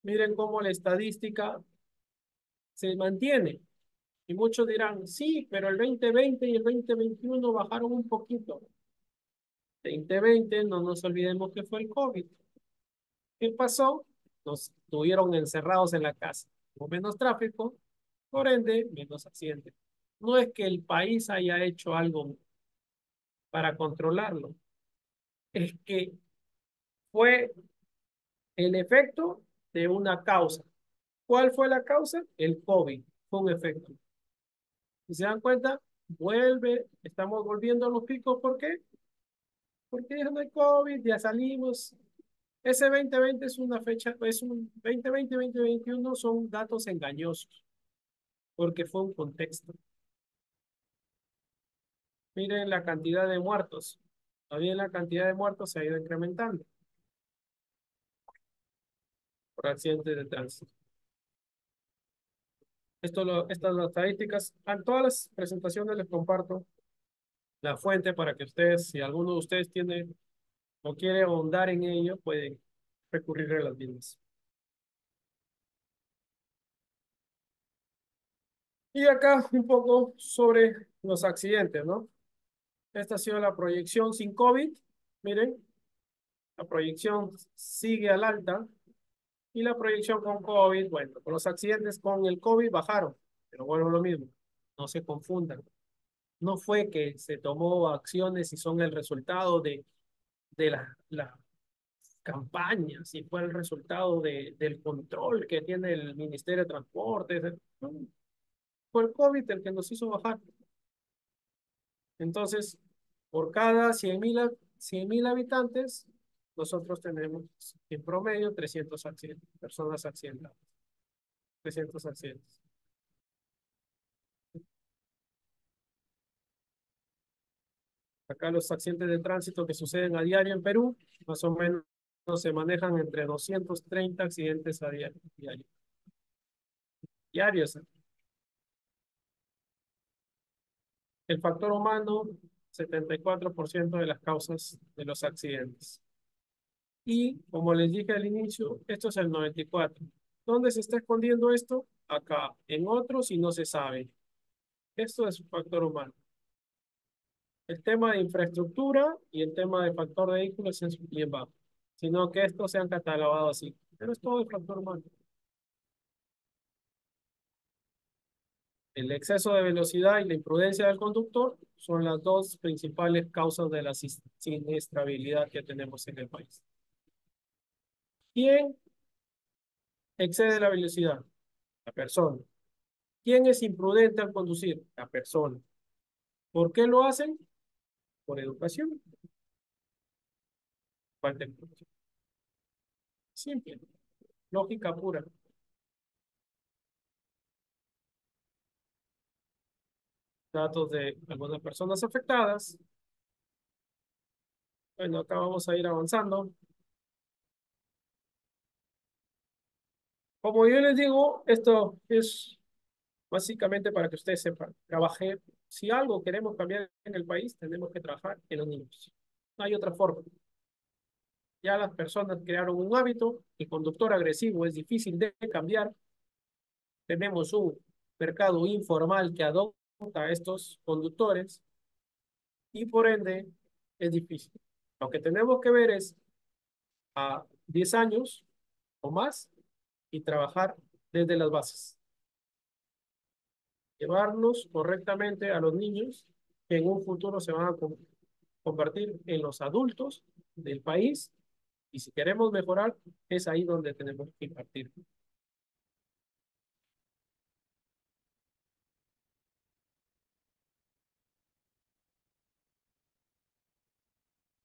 Speaker 1: miren cómo la estadística se mantiene. Y muchos dirán, sí, pero el 2020 y el 2021 bajaron un poquito. 2020, no nos olvidemos que fue el COVID. ¿Qué pasó? Nos tuvieron encerrados en la casa. Hubo menos tráfico, por ende, menos accidentes. No es que el país haya hecho algo para controlarlo, es que fue el efecto de una causa. ¿Cuál fue la causa? El COVID. Fue un efecto. Si se dan cuenta, estamos volviendo a los picos. ¿Por qué? Porque ya no hay COVID, ya salimos. Ese 2020 es una fecha, es un 2020 y 2021 son datos engañosos, porque fue un contexto. Miren la cantidad de muertos. Todavía la cantidad de muertos se ha ido incrementando por accidentes de tránsito. Estas las estadísticas, en todas las presentaciones les comparto la fuente para que ustedes, si alguno de ustedes tiene o quiere ahondar en ello, pueden recurrir a las mismas. Y acá un poco sobre los accidentes, ¿no? Esta ha sido la proyección sin COVID. Miren, la proyección sigue al alta y la proyección con COVID, bueno, con los accidentes con el COVID bajaron, pero bueno, lo mismo, no se confundan. No fue que se tomó acciones y son el resultado de la campaña, si fue el resultado del control que tiene el Ministerio de Transportes. No, fue el COVID el que nos hizo bajar. Entonces, por cada 100.000 habitantes, nosotros tenemos en promedio 300 accidentes, personas accidentadas, 300 accidentes. Acá los accidentes de tránsito que suceden a diario en Perú, más o menos se manejan entre 230 accidentes a diario. Diarios. El factor humano, 74% de las causas de los accidentes. Y como les dije al inicio, esto es el 94%. ¿Dónde se está escondiendo esto? Acá. En otros y no se sabe. Esto es un factor humano. El tema de infraestructura y el tema de factor de vehículos es bien bajo, sino que estos se han catalogado así. Pero es todo el factor humano. El exceso de velocidad y la imprudencia del conductor son las dos principales causas de la siniestrabilidad que tenemos en el país. ¿Quién excede la velocidad? La persona. ¿Quién es imprudente al conducir? La persona. ¿Por qué lo hacen? Por educación. Falta de educación. Simple. Lógica pura. Datos de algunas personas afectadas. Bueno, acá vamos a ir avanzando. Como yo les digo, esto es básicamente para que ustedes sepan. Trabajé. Si algo queremos cambiar en el país, tenemos que trabajar en los niños. No hay otra forma. Ya las personas crearon un hábito, el conductor agresivo es difícil de cambiar. Tenemos un mercado informal que adopta a estos conductores y por ende es difícil. Lo que tenemos que ver es a 10 años o más y trabajar desde las bases. Llevarlos correctamente a los niños que en un futuro se van a convertir en los adultos del país Y si queremos mejorar, es ahí donde tenemos que partir.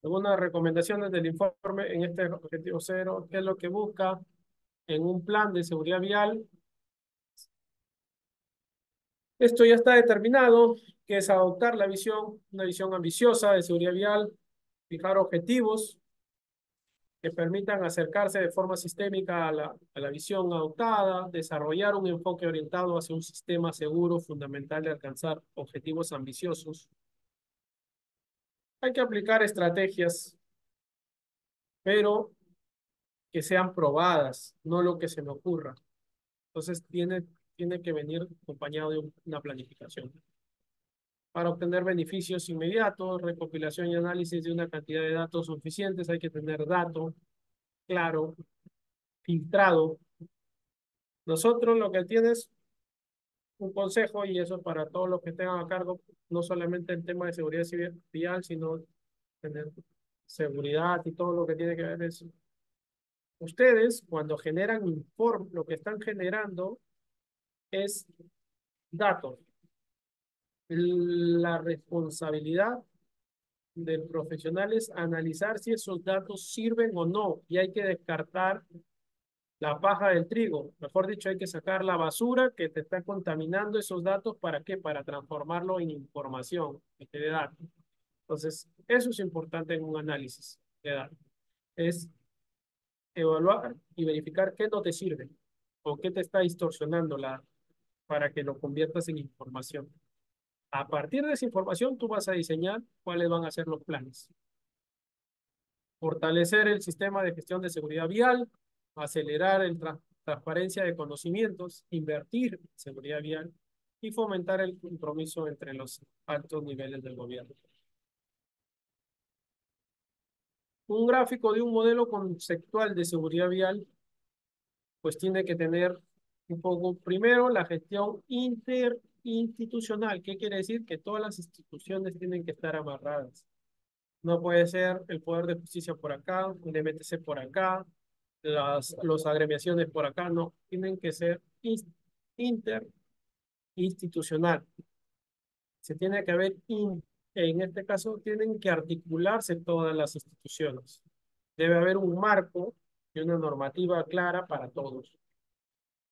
Speaker 1: Algunas recomendaciones del informe en este objetivo cero, ¿qué es lo que busca en un plan de seguridad vial? Esto ya está determinado, que es adoptar la visión, una visión ambiciosa de seguridad vial, fijar objetivos que permitan acercarse de forma sistémica a la visión adoptada, desarrollar un enfoque orientado hacia un sistema seguro fundamental de alcanzar objetivos ambiciosos. Hay que aplicar estrategias, pero que sean probadas, no lo que se me ocurra. Entonces tiene que venir acompañado de una planificación. Para obtener beneficios inmediatos, recopilación y análisis de una cantidad de datos suficientes, hay que tener dato claro, filtrado. Nosotros lo que tienes un consejo, y eso para todos los que tengan a cargo, no solamente el tema de seguridad civil, vial, sino tener seguridad y todo lo que tiene que ver es, ustedes cuando generan informe, lo que están generando es datos. La responsabilidad del profesional es analizar si esos datos sirven o no, y hay que descartar la paja del trigo. Mejor dicho, hay que sacar la basura que te está contaminando esos datos. ¿Para qué? Para transformarlo en información de datos. Entonces, eso es importante en un análisis de datos. Es evaluar y verificar qué no te sirve o qué te está distorsionando para que lo conviertas en información. A partir de esa información, tú vas a diseñar cuáles van a ser los planes. Fortalecer el sistema de gestión de seguridad vial, acelerar la transparencia de conocimientos, invertir en seguridad vial y fomentar el compromiso entre los altos niveles del gobierno. Un gráfico de un modelo conceptual de seguridad vial, pues tiene que tener un poco, primero, la gestión interinstitucional. ¿Qué quiere decir? Que todas las instituciones tienen que estar amarradas. No puede ser el Poder de Justicia por acá, el MTC por acá, los agremiaciones por acá, no. Tienen que ser interinstitucional. Se tiene que haber, en este caso, tienen que articularse todas las instituciones. Debe haber un marco y una normativa clara para todos.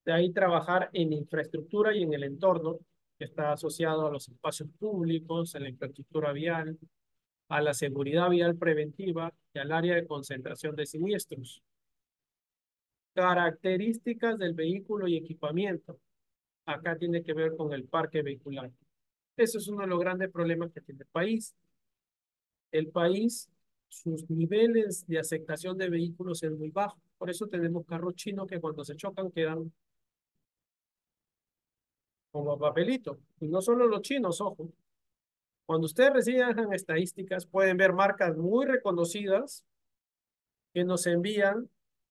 Speaker 1: De ahí trabajar en infraestructura y en el entorno, que está asociado a los espacios públicos, a la infraestructura vial, a la seguridad vial preventiva y al área de concentración de siniestros. Características del vehículo y equipamiento. Acá tiene que ver con el parque vehicular. Eso es uno de los grandes problemas que tiene el país. El país, sus niveles de aceptación de vehículos es muy bajo. Por eso tenemos carros chinos que cuando se chocan quedan como papelito. Y no solo los chinos, ojo. Cuando ustedes reciban estadísticas, pueden ver marcas muy reconocidas que nos envían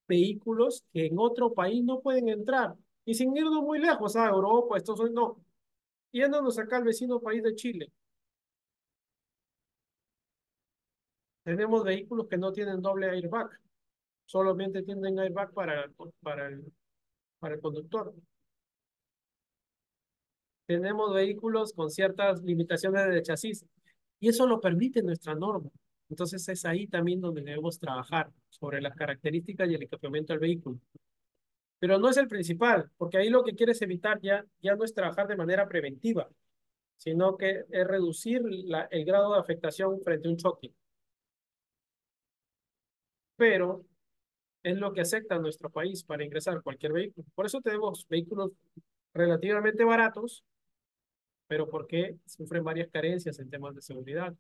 Speaker 1: vehículos que en otro país no pueden entrar. Y sin irnos muy lejos, a Europa, estos son, no. Yéndonos acá al vecino país de Chile. Tenemos vehículos que no tienen doble airbag, solamente tienen airbag para el conductor. Tenemos vehículos con ciertas limitaciones de chasis y eso lo permite nuestra norma. Entonces es ahí también donde debemos trabajar sobre las características y el equipamiento del vehículo. Pero no es el principal, porque ahí lo que quieres evitar ya no es trabajar de manera preventiva, sino que es reducir el grado de afectación frente a un choque. Pero es lo que acepta nuestro país para ingresar cualquier vehículo. Por eso tenemos vehículos relativamente baratos, pero porque sufren varias carencias en temas de seguridad.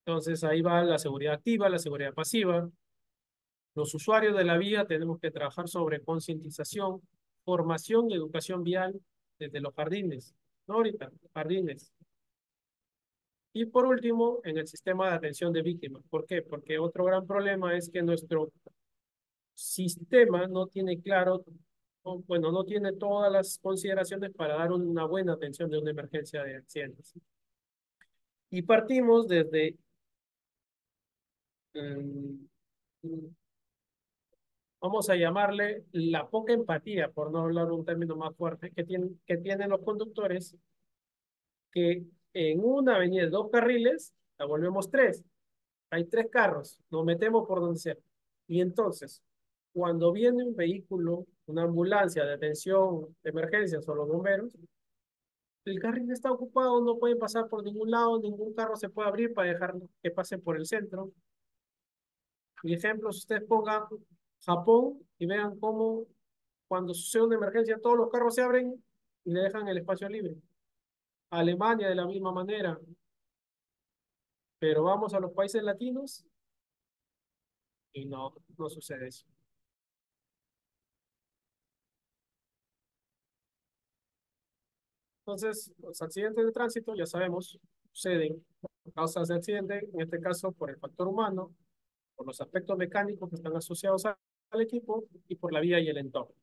Speaker 1: Entonces ahí va la seguridad activa, la seguridad pasiva. Los usuarios de la vía tenemos que trabajar sobre concientización, formación y educación vial desde los jardines, no ahorita, jardines. Y por último, en el sistema de atención de víctimas. ¿Por qué? Porque otro gran problema es que nuestro sistema no tiene claro, bueno, no tiene todas las consideraciones para dar una buena atención de una emergencia de accidentes. Y partimos desde mm, vamos a llamarle la poca empatía, por no hablar un término más fuerte, que tienen los conductores, que en una avenida de dos carriles, la volvemos tres. Hay tres carros, nos metemos por donde sea. Y entonces, cuando viene un vehículo, una ambulancia de atención de emergencias o los bomberos, el carril está ocupado, no pueden pasar por ningún lado, ningún carro se puede abrir para dejar que pasen por el centro. Y ejemplos, ustedes pongan Japón y vean cómo cuando sucede una emergencia todos los carros se abren y le dejan el espacio libre. Alemania de la misma manera, pero vamos a los países latinos y no sucede eso. Entonces, los accidentes de tránsito, ya sabemos, suceden por causas de accidente, en este caso por el factor humano, por los aspectos mecánicos que están asociados al equipo y por la vía y el entorno.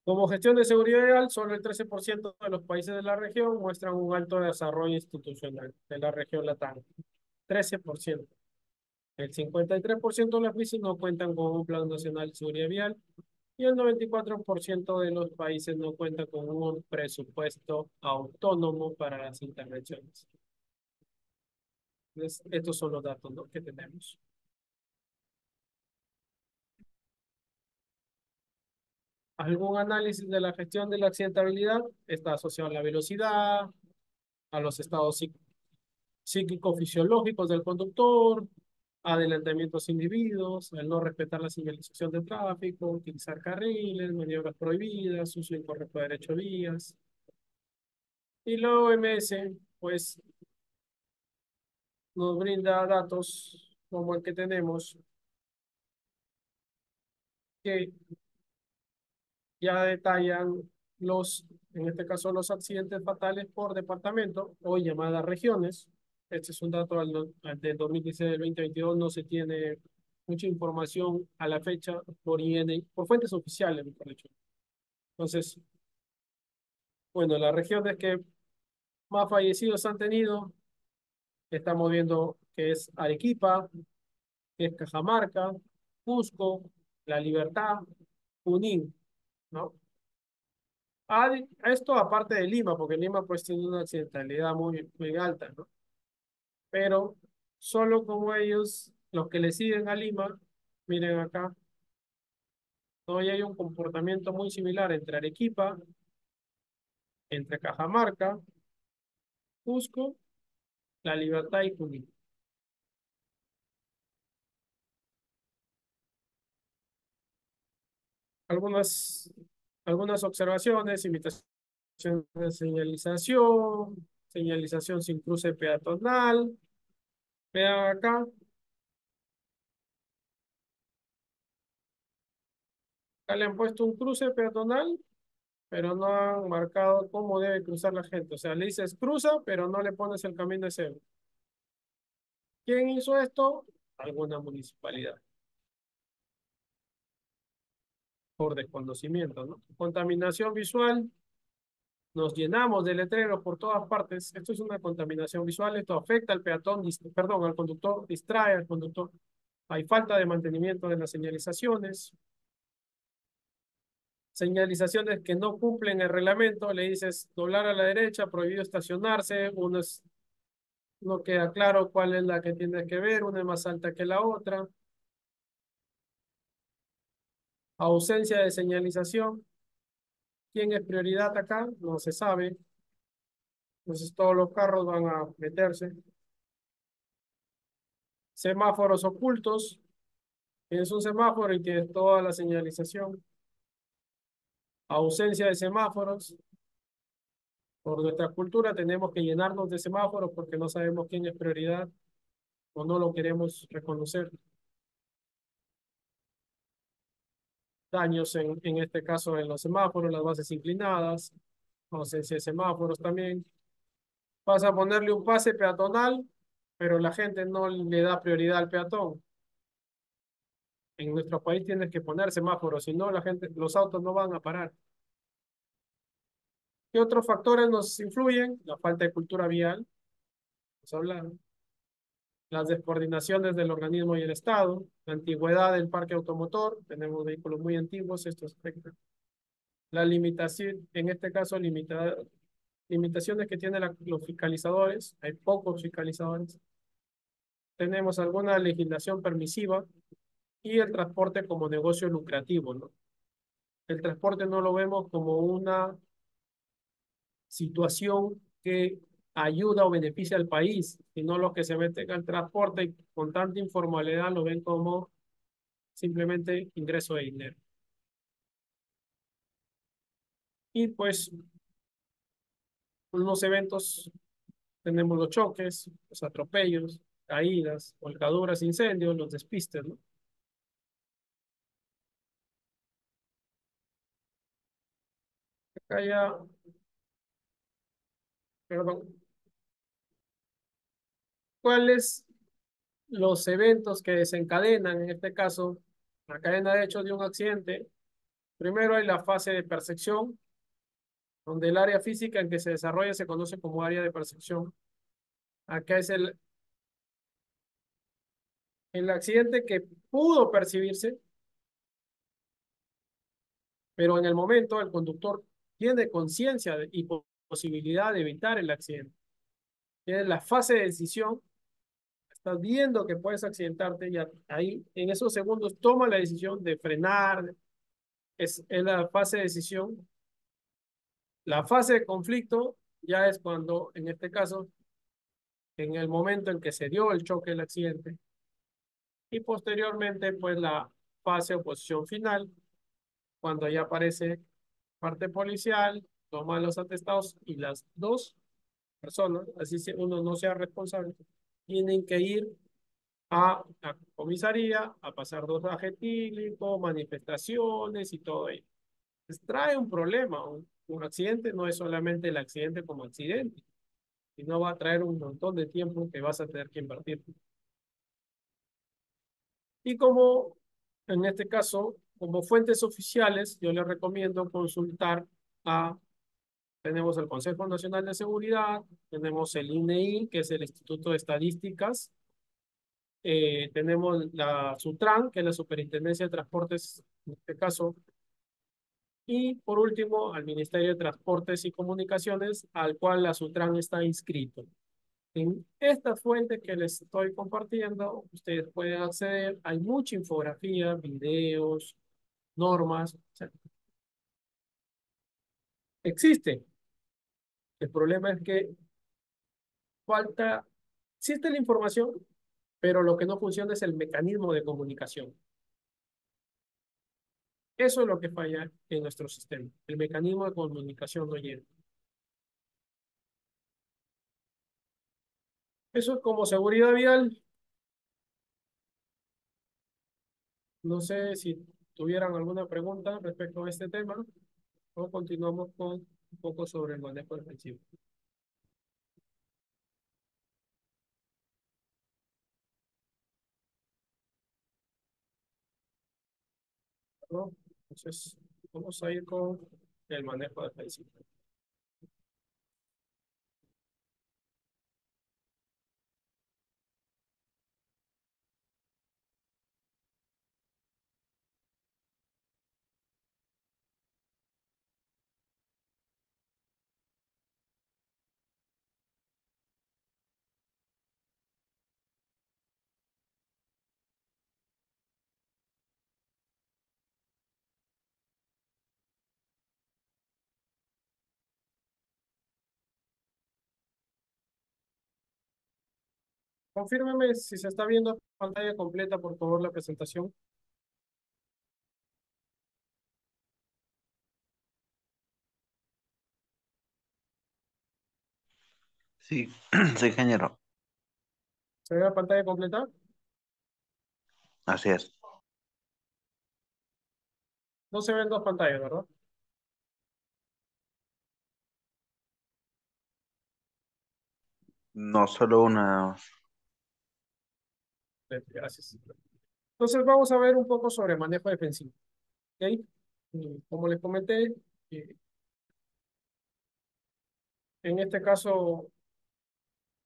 Speaker 1: Como gestión de seguridad vial, solo el 13% de los países de la región muestran un alto desarrollo institucional de la región LATAM. 13%. El 53% de las crisis no cuentan con un plan nacional de seguridad vial y el 94% de los países no cuentan con un presupuesto autónomo para las intervenciones. Entonces, estos son los datos, ¿no?, que tenemos. Algún análisis de la gestión de la accidentabilidad está asociado a la velocidad, a los estados psíquico-fisiológicos del conductor, adelantamientos individuos, el no respetar la señalización de tráfico, utilizar carriles, maniobras prohibidas, uso incorrecto de derecho de vías. Y la OMS, pues, nos brinda datos como el que tenemos, que ya detallan en este caso, los accidentes fatales por departamento o llamadas regiones. Este es un dato del 2016 del 2022, no se tiene mucha información a la fecha por IN, por fuentes oficiales, mejor dicho. Entonces, bueno, las regiones que más fallecidos han tenido, estamos viendo que es Arequipa, que es Cajamarca, Cusco, La Libertad, Junín, ¿no? Esto aparte de Lima, porque Lima pues tiene una accidentalidad muy alta, ¿no? Pero solo como ellos, los que le siguen a Lima, miren acá, todavía hay un comportamiento muy similar entre Arequipa, entre Cajamarca, Cusco, La Libertad y Junín. Algunas, algunas observaciones, imitación de señalización sin cruce peatonal. Vean acá, acá le han puesto un cruce peatonal, pero no han marcado cómo debe cruzar la gente. O sea, le dices cruza, pero no le pones el camino de cebra. ¿Quién hizo esto? Alguna municipalidad, por desconocimiento, ¿no? Contaminación visual, nos llenamos de letreros por todas partes. Esto es una contaminación visual, esto afecta al peatón, perdón, al conductor, distrae al conductor. Hay falta de mantenimiento de las señalizaciones. Señalizaciones que no cumplen el reglamento, le dices doblar a la derecha, prohibido estacionarse, no queda claro cuál es la que tienes que ver, una es más alta que la otra. Ausencia de señalización. ¿Quién es prioridad acá? No se sabe. Entonces todos los carros van a meterse. Semáforos ocultos. Tienes un semáforo y tienes toda la señalización. Ausencia de semáforos. Por nuestra cultura tenemos que llenarnos de semáforos porque no sabemos quién es prioridad o no lo queremos reconocer. Daños en este caso en los semáforos, las bases inclinadas, ausencia de semáforos también. Vas a ponerle un pase peatonal, pero la gente no le da prioridad al peatón. En nuestro país tienes que poner semáforos, si no la gente, los autos no van a parar. ¿Qué otros factores nos influyen? La falta de cultura vial. hemos hablado, las descoordinaciones del organismo y el Estado, la antigüedad del parque automotor, tenemos vehículos muy antiguos, esto afecta. La limitación, en este caso, limitaciones que tienen los fiscalizadores, hay pocos fiscalizadores. Tenemos alguna legislación permisiva y el transporte como negocio lucrativo, ¿no? El transporte no lo vemos como una situación que ayuda o beneficia al país, sino los que se meten al transporte con tanta informalidad lo ven como simplemente ingreso de dinero. Y pues unos eventos, tenemos los choques, los atropellos, caídas, volcaduras, incendios, los despistes, ¿no? Acá ya, perdón, ¿cuáles los eventos que desencadenan, en este caso, la cadena de hechos de un accidente? Primero hay la fase de percepción, donde el área física en que se desarrolla se conoce como área de percepción. Acá es el accidente que pudo percibirse, pero en el momento el conductor tiene conciencia y posibilidad de evitar el accidente. Tienes la fase de decisión, estás viendo que puedes accidentarte y ahí en esos segundos toma la decisión de frenar, es la fase de decisión. La fase de conflicto ya es cuando, en este caso, en el momento en que se dio el choque, el accidente, y posteriormente, pues la fase de oposición final, cuando ya aparece parte policial, toma los atestados y las dos personas, así uno no sea responsable, tienen que ir a la comisaría a pasar dosaje etílico, manifestaciones y todo ello. Pues trae un problema, un accidente no es solamente el accidente como accidente, sino va a traer un montón de tiempo que vas a tener que invertir. Y como en este caso, como fuentes oficiales, yo les recomiendo consultar a, tenemos el Consejo Nacional de Seguridad, tenemos el INEI, que es el Instituto de Estadísticas, tenemos la SUTRAN, que es la Superintendencia de Transportes, en este caso, y por último, al Ministerio de Transportes y Comunicaciones, al cual la SUTRAN está inscrito. En esta fuente que les estoy compartiendo, ustedes pueden acceder, hay mucha infografía, videos, normas, o sea, existe. El problema es que falta, existe la información, pero lo que no funciona es el mecanismo de comunicación. Eso es lo que falla en nuestro sistema. El mecanismo de comunicación no llega. Eso es como seguridad vial. No sé si tuvieran alguna pregunta respecto a este tema o continuamos con un poco sobre el manejo defensivo. ¿No? Entonces, vamos a ir con el manejo defensivo. Confírmeme si se está viendo pantalla completa, por favor, la presentación.
Speaker 2: Sí, sí, ingeniero.
Speaker 1: ¿Se ve la pantalla completa?
Speaker 2: Así es.
Speaker 1: No se ven dos pantallas, ¿verdad?
Speaker 2: No solo una.
Speaker 1: Gracias. Entonces vamos a ver un poco sobre manejo defensivo. ¿Ok? Como les comenté, eh, en este caso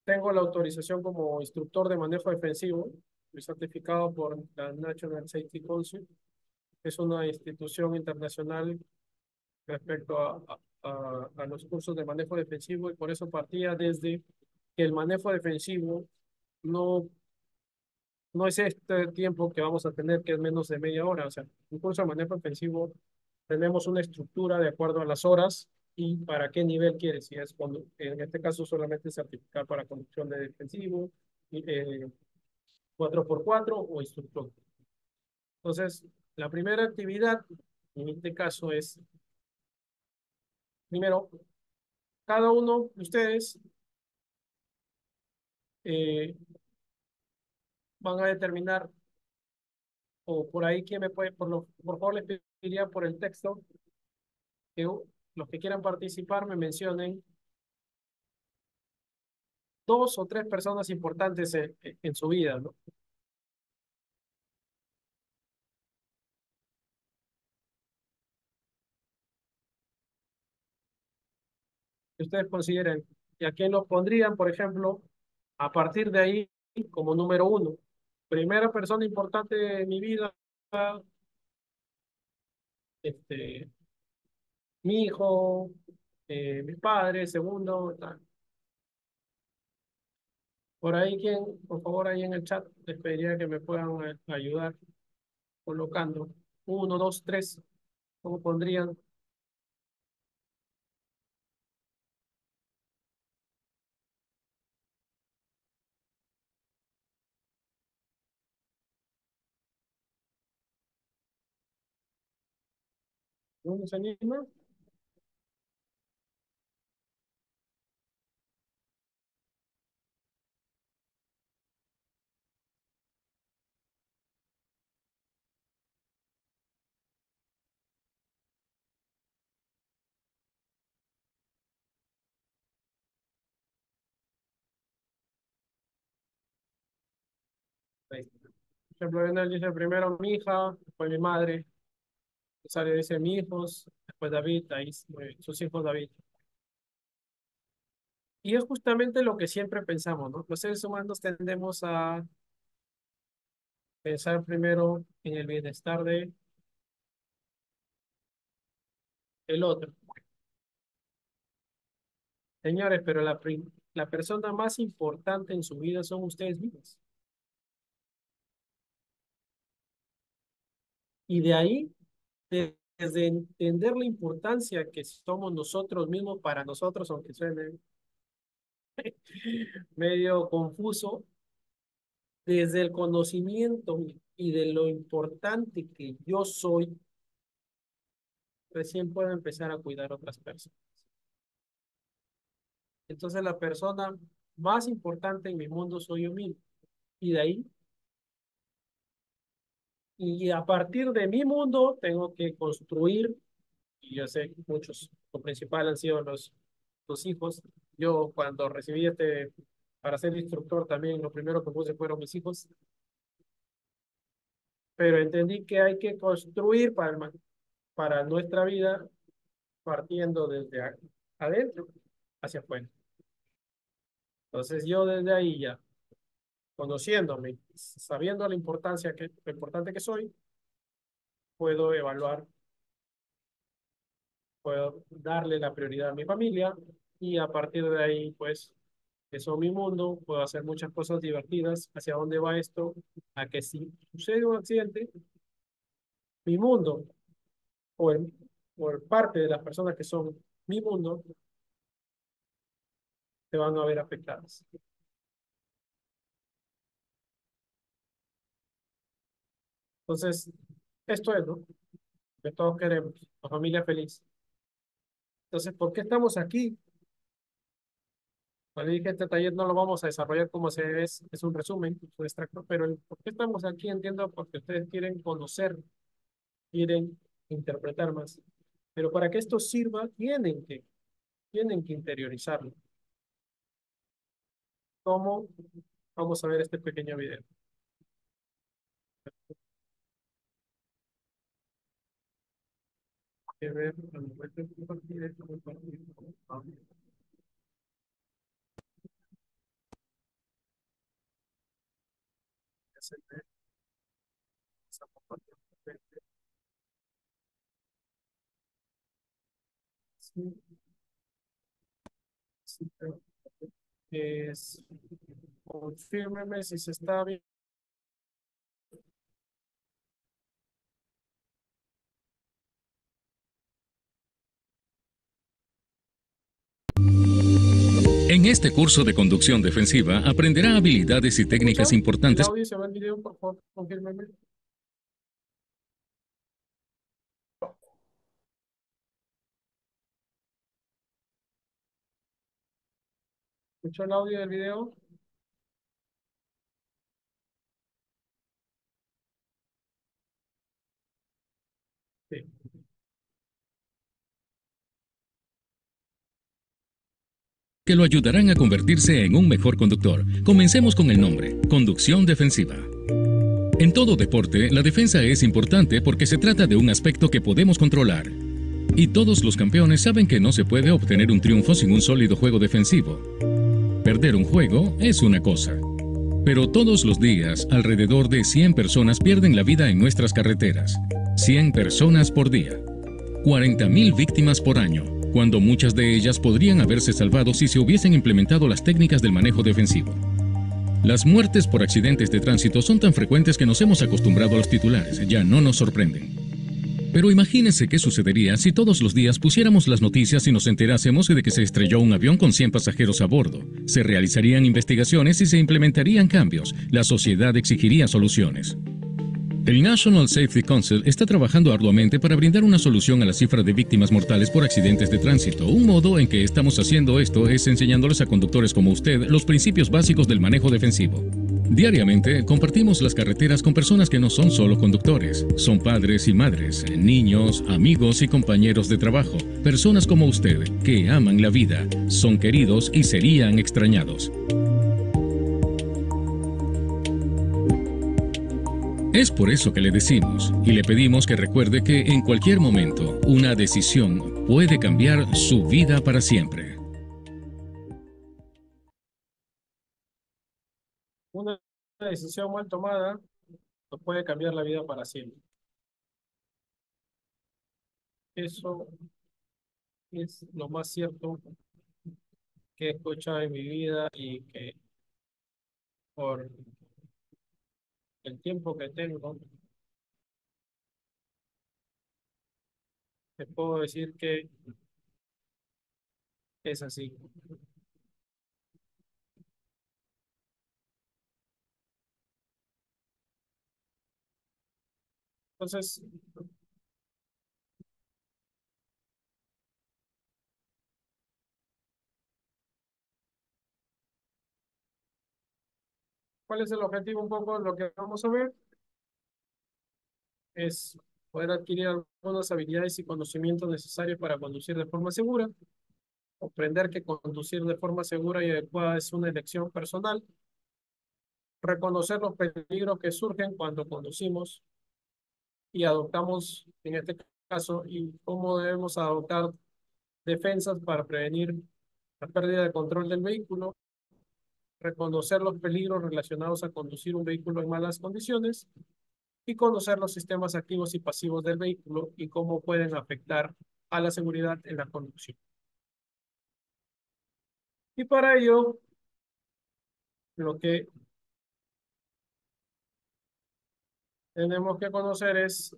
Speaker 1: Tengo la autorización como instructor de manejo defensivo. Estoy certificado por la National Safety Council. Es una institución internacional respecto a los cursos de manejo defensivo y por eso partía desde que el manejo defensivo no, no es este tiempo que vamos a tener, que es menos de media hora. O sea, un curso de manejo defensivo tenemos una estructura de acuerdo a las horas y para qué nivel quieres. Si es en este caso solamente certificar para conducción de defensivo, y, 4x4 o instructor. Entonces, la primera actividad en este caso es, primero, cada uno de ustedes eh, van a determinar, o por ahí, ¿quién me puede, por favor, les pediría por el texto que los que quieran participar me mencionen dos o tres personas importantes en su vida, ¿no? Que ustedes consideren. ¿Y a quién los pondrían, por ejemplo, a partir de ahí como número uno? Primera persona importante de mi vida, este, mi hijo, mi padre, segundo, tal. Por ahí, ¿quién? Por favor, ahí en el chat les pediría que me puedan ayudar colocando uno, dos, tres. ¿Cómo pondrían? ¿Uno se anima? Ahí está. Por ejemplo, Lionel dice primero mi hija, después mi madre. Rosario dice mis hijos, después David, ahí muy bien, sus hijos David. Y es justamente lo que siempre pensamos, ¿no? Los seres humanos tendemos a pensar primero en el bienestar de el otro. Señores, pero la persona más importante en su vida son ustedes mismos. Y de ahí, desde entender la importancia que somos nosotros mismos para nosotros, aunque suene medio confuso, desde el conocimiento y de lo importante que yo soy, recién puedo empezar a cuidar a otras personas. Entonces, la persona más importante en mi mundo soy yo mismo. Y de ahí, y a partir de mi mundo, tengo que construir, y yo sé que muchos, lo principal han sido los hijos. Yo cuando recibí para ser instructor también, lo primero que puse fueron mis hijos, pero entendí que hay que construir para nuestra vida partiendo desde adentro hacia afuera. Entonces yo desde ahí ya, conociéndome, sabiendo lo importante que soy, puedo evaluar, puedo darle la prioridad a mi familia y a partir de ahí, pues, que son mi mundo, puedo hacer muchas cosas divertidas. ¿Hacia dónde va esto? A que si sucede un accidente, mi mundo o parte de las personas que son mi mundo se van a ver afectadas. Entonces, esto es, ¿no? Que todos queremos, la familia feliz. Entonces, ¿por qué estamos aquí? Cuando dije este taller no lo vamos a desarrollar como es un resumen, es un extracto, pero el por qué estamos aquí entiendo porque ustedes quieren conocer, quieren interpretar más. Pero para que esto sirva, tienen que interiorizarlo. ¿Cómo? Vamos a ver este pequeño video. Que ver, compartir esto, compartir. Sí, sí, pero es, confírmeme si se está bien.
Speaker 3: En este curso de conducción defensiva aprenderá habilidades y
Speaker 1: ¿Se escucha?
Speaker 3: técnicas
Speaker 1: El
Speaker 3: importantes.
Speaker 1: audio y se ve el video, por favor, confírmeme. ¿Escuchó el audio del video? Sí.
Speaker 3: Que lo ayudarán a convertirse en un mejor conductor. Comencemos con el nombre, conducción defensiva. En todo deporte, la defensa es importante porque se trata de un aspecto que podemos controlar. Y todos los campeones saben que no se puede obtener un triunfo sin un sólido juego defensivo. Perder un juego es una cosa, pero todos los días, alrededor de 100 personas pierden la vida en nuestras carreteras. 100 personas por día. 40.000 víctimas por año, cuando muchas de ellas podrían haberse salvado si se hubiesen implementado las técnicas del manejo defensivo. Las muertes por accidentes de tránsito son tan frecuentes que nos hemos acostumbrado a los titulares, ya no nos sorprenden. Pero imagínense qué sucedería si todos los días pusiéramos las noticias y nos enterásemos de que se estrelló un avión con 100 pasajeros a bordo. Se realizarían investigaciones y se implementarían cambios. La sociedad exigiría soluciones. El National Safety Council está trabajando arduamente para brindar una solución a la cifra de víctimas mortales por accidentes de tránsito. Un modo en que estamos haciendo esto es enseñándoles a conductores como usted los principios básicos del manejo defensivo. Diariamente compartimos las carreteras con personas que no son solo conductores, son padres y madres, niños, amigos y compañeros de trabajo, personas como usted que aman la vida, son queridos y serían extrañados. Es por eso que le decimos y le pedimos que recuerde que en cualquier momento una decisión puede cambiar su vida para siempre.
Speaker 1: Una decisión mal tomada nos puede cambiar la vida para siempre. Eso es lo más cierto que he escuchado en mi vida y que por el tiempo que tengo, te puedo decir que es así. Entonces, ¿cuál es el objetivo un poco de lo que vamos a ver? Es poder adquirir algunas habilidades y conocimientos necesarios para conducir de forma segura, comprender que conducir de forma segura y adecuada es una elección personal, reconocer los peligros que surgen cuando conducimos y adoptamos, en este caso, y cómo debemos adoptar defensas para prevenir la pérdida de control del vehículo, reconocer los peligros relacionados a conducir un vehículo en malas condiciones y conocer los sistemas activos y pasivos del vehículo y cómo pueden afectar a la seguridad en la conducción. Y para ello, lo que tenemos que conocer es,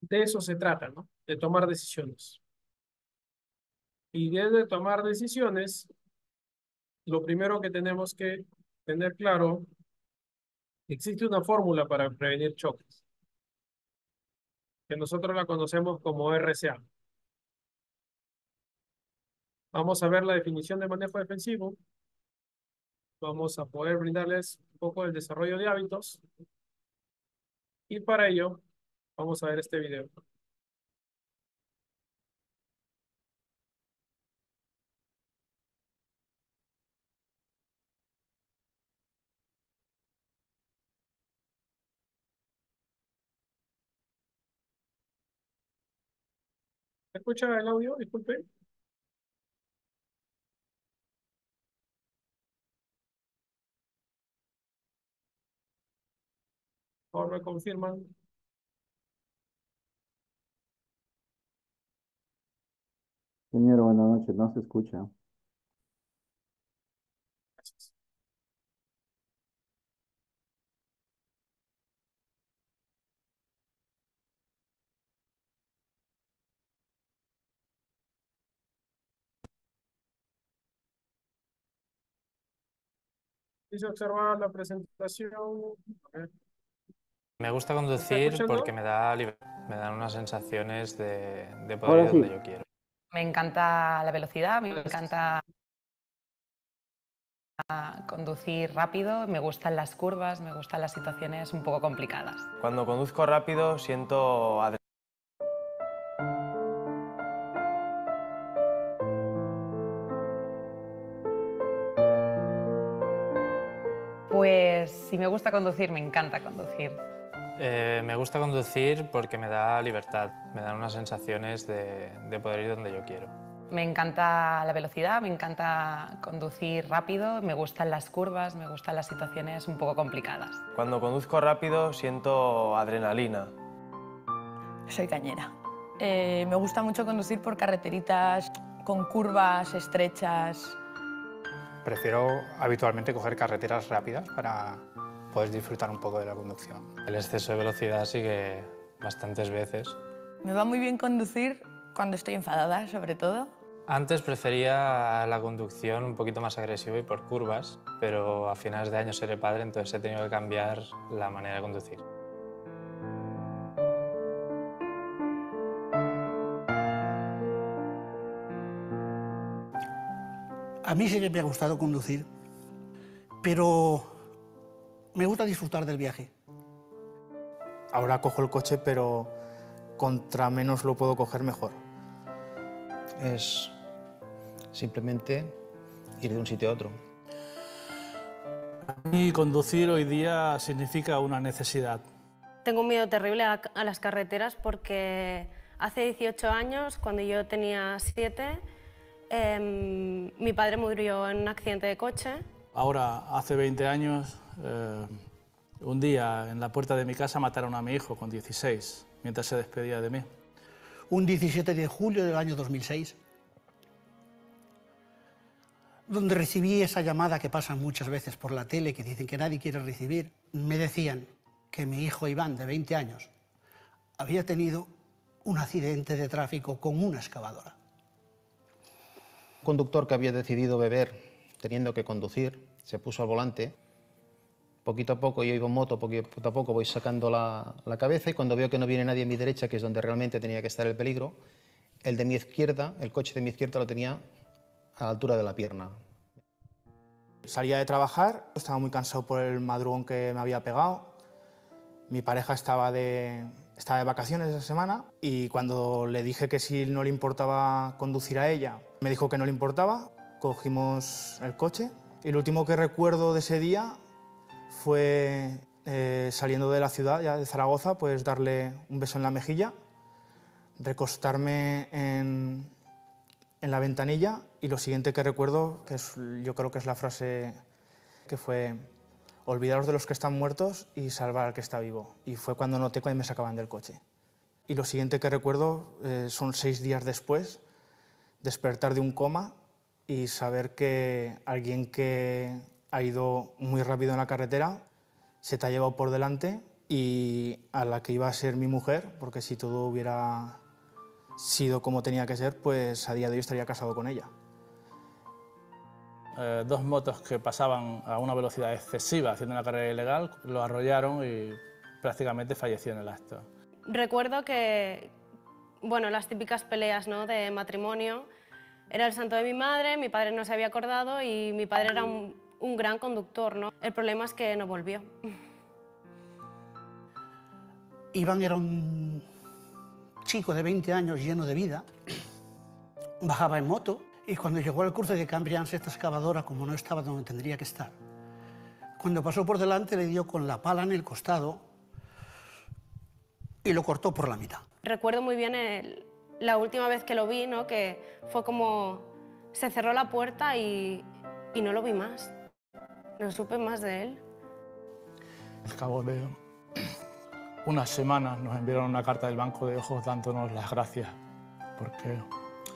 Speaker 1: de eso se trata, ¿no? De tomar decisiones. Y desde tomar decisiones, lo primero que tenemos que tener claro, existe una fórmula para prevenir choques, que nosotros la conocemos como RCA. Vamos a ver la definición de manejo defensivo. Vamos a poder brindarles un poco del desarrollo de hábitos. Y para ello, vamos a ver este video. ¿Escucha el audio? Disculpe. favor me confirman.
Speaker 4: Señor, buenas noches, no se escucha.
Speaker 1: Gracias. Dice observar la presentación. A ver,
Speaker 5: Me gusta
Speaker 1: ¿me está
Speaker 5: conducir
Speaker 1: escuchando?
Speaker 5: porque me dan unas sensaciones de poder
Speaker 4: Ahora
Speaker 5: ir donde
Speaker 4: sí.
Speaker 5: yo quiero.
Speaker 6: Me encanta la velocidad, me encanta conducir rápido, me gustan las curvas, me gustan las situaciones un poco complicadas.
Speaker 5: Cuando conduzco rápido siento adrenalina.
Speaker 6: Pues si me gusta conducir, me encanta conducir.
Speaker 5: Me gusta conducir porque me da libertad, me dan unas sensaciones de poder ir donde yo quiero.
Speaker 6: Me encanta la velocidad, me encanta conducir rápido, me gustan las curvas, me gustan las situaciones un poco complicadas.
Speaker 5: Cuando conduzco rápido siento adrenalina.
Speaker 7: Soy cañera. Me gusta mucho conducir por carreteritas con curvas estrechas.
Speaker 8: Prefiero habitualmente coger carreteras rápidas para poder disfrutar un poco de la conducción.
Speaker 5: El exceso de velocidad sí que bastantes veces.
Speaker 7: Me va muy bien conducir cuando estoy enfadada, sobre todo.
Speaker 5: Antes prefería la conducción un poquito más agresiva y por curvas, pero a finales de año seré padre, entonces he tenido que cambiar la manera de conducir.
Speaker 9: A mí sí que me ha gustado conducir, pero me gusta disfrutar del viaje.
Speaker 8: Ahora cojo el coche, pero contra menos lo puedo coger, mejor.
Speaker 10: Es simplemente ir de un sitio a otro.
Speaker 11: Para mí conducir hoy día significa una necesidad.
Speaker 12: Tengo un miedo terrible a las carreteras porque hace 18 años, cuando yo tenía 7, mi padre murió en un accidente de coche.
Speaker 11: Ahora, hace 20 años, un día en la puerta de mi casa mataron a mi hijo con 16, mientras se despedía de mí.
Speaker 9: Un 17 de julio del año 2006, donde recibí esa llamada que pasan muchas veces por la tele, que dicen que nadie quiere recibir. Me decían que mi hijo Iván, de 20 años, había tenido un accidente de tráfico con una excavadora.
Speaker 10: Un conductor que había decidido beber teniendo que conducir se puso al volante. Poquito a poco, yo iba en moto, poquito a poco voy sacando la cabeza y cuando veo que no viene nadie a mi derecha, que es donde realmente tenía que estar el peligro, el de mi izquierda, el coche de mi izquierda lo tenía a la altura de la pierna.
Speaker 8: Salía de trabajar, estaba muy cansado por el madrugón que me había pegado. Mi pareja estaba de vacaciones esa semana y cuando le dije que si no le importaba conducir a ella, me dijo que no le importaba. Cogimos el coche y lo último que recuerdo de ese día fue saliendo de la ciudad, ya de Zaragoza, pues darle un beso en la mejilla, recostarme en la ventanilla y lo siguiente que recuerdo, yo creo que es la frase que fue: olvidaros de los que están muertos y salvar al que está vivo. Y fue cuando noté que me sacaban del coche. Y lo siguiente que recuerdo son 6 días después, despertar de un coma y saber que alguien que ha ido muy rápido en la carretera se te ha llevado por delante y a la que iba a ser mi mujer, porque si todo hubiera sido como tenía que ser, pues a día de hoy estaría casado con ella.
Speaker 11: Dos motos que pasaban a una velocidad excesiva haciendo una carrera ilegal lo arrollaron y prácticamente falleció en el acto.
Speaker 12: Recuerdo que, bueno, las típicas peleas, ¿no?, de matrimonio. Era el santo de mi madre, mi padre no se había acordado y mi padre era un gran conductor, ¿no? El problema es que no volvió.
Speaker 9: Iván era un chico de 20 años lleno de vida, bajaba en moto y cuando llegó al cruce de Cambrians, esta excavadora, como no estaba donde tendría que estar, cuando pasó por delante le dio con la pala en el costado y lo cortó por la mitad.
Speaker 12: Recuerdo muy bien la última vez que lo vi, ¿no?, que fue como se cerró la puerta y no lo vi más. No supe más de él.
Speaker 11: Al cabo de unas semanas nos enviaron una carta del Banco de Ojos dándonos las gracias porque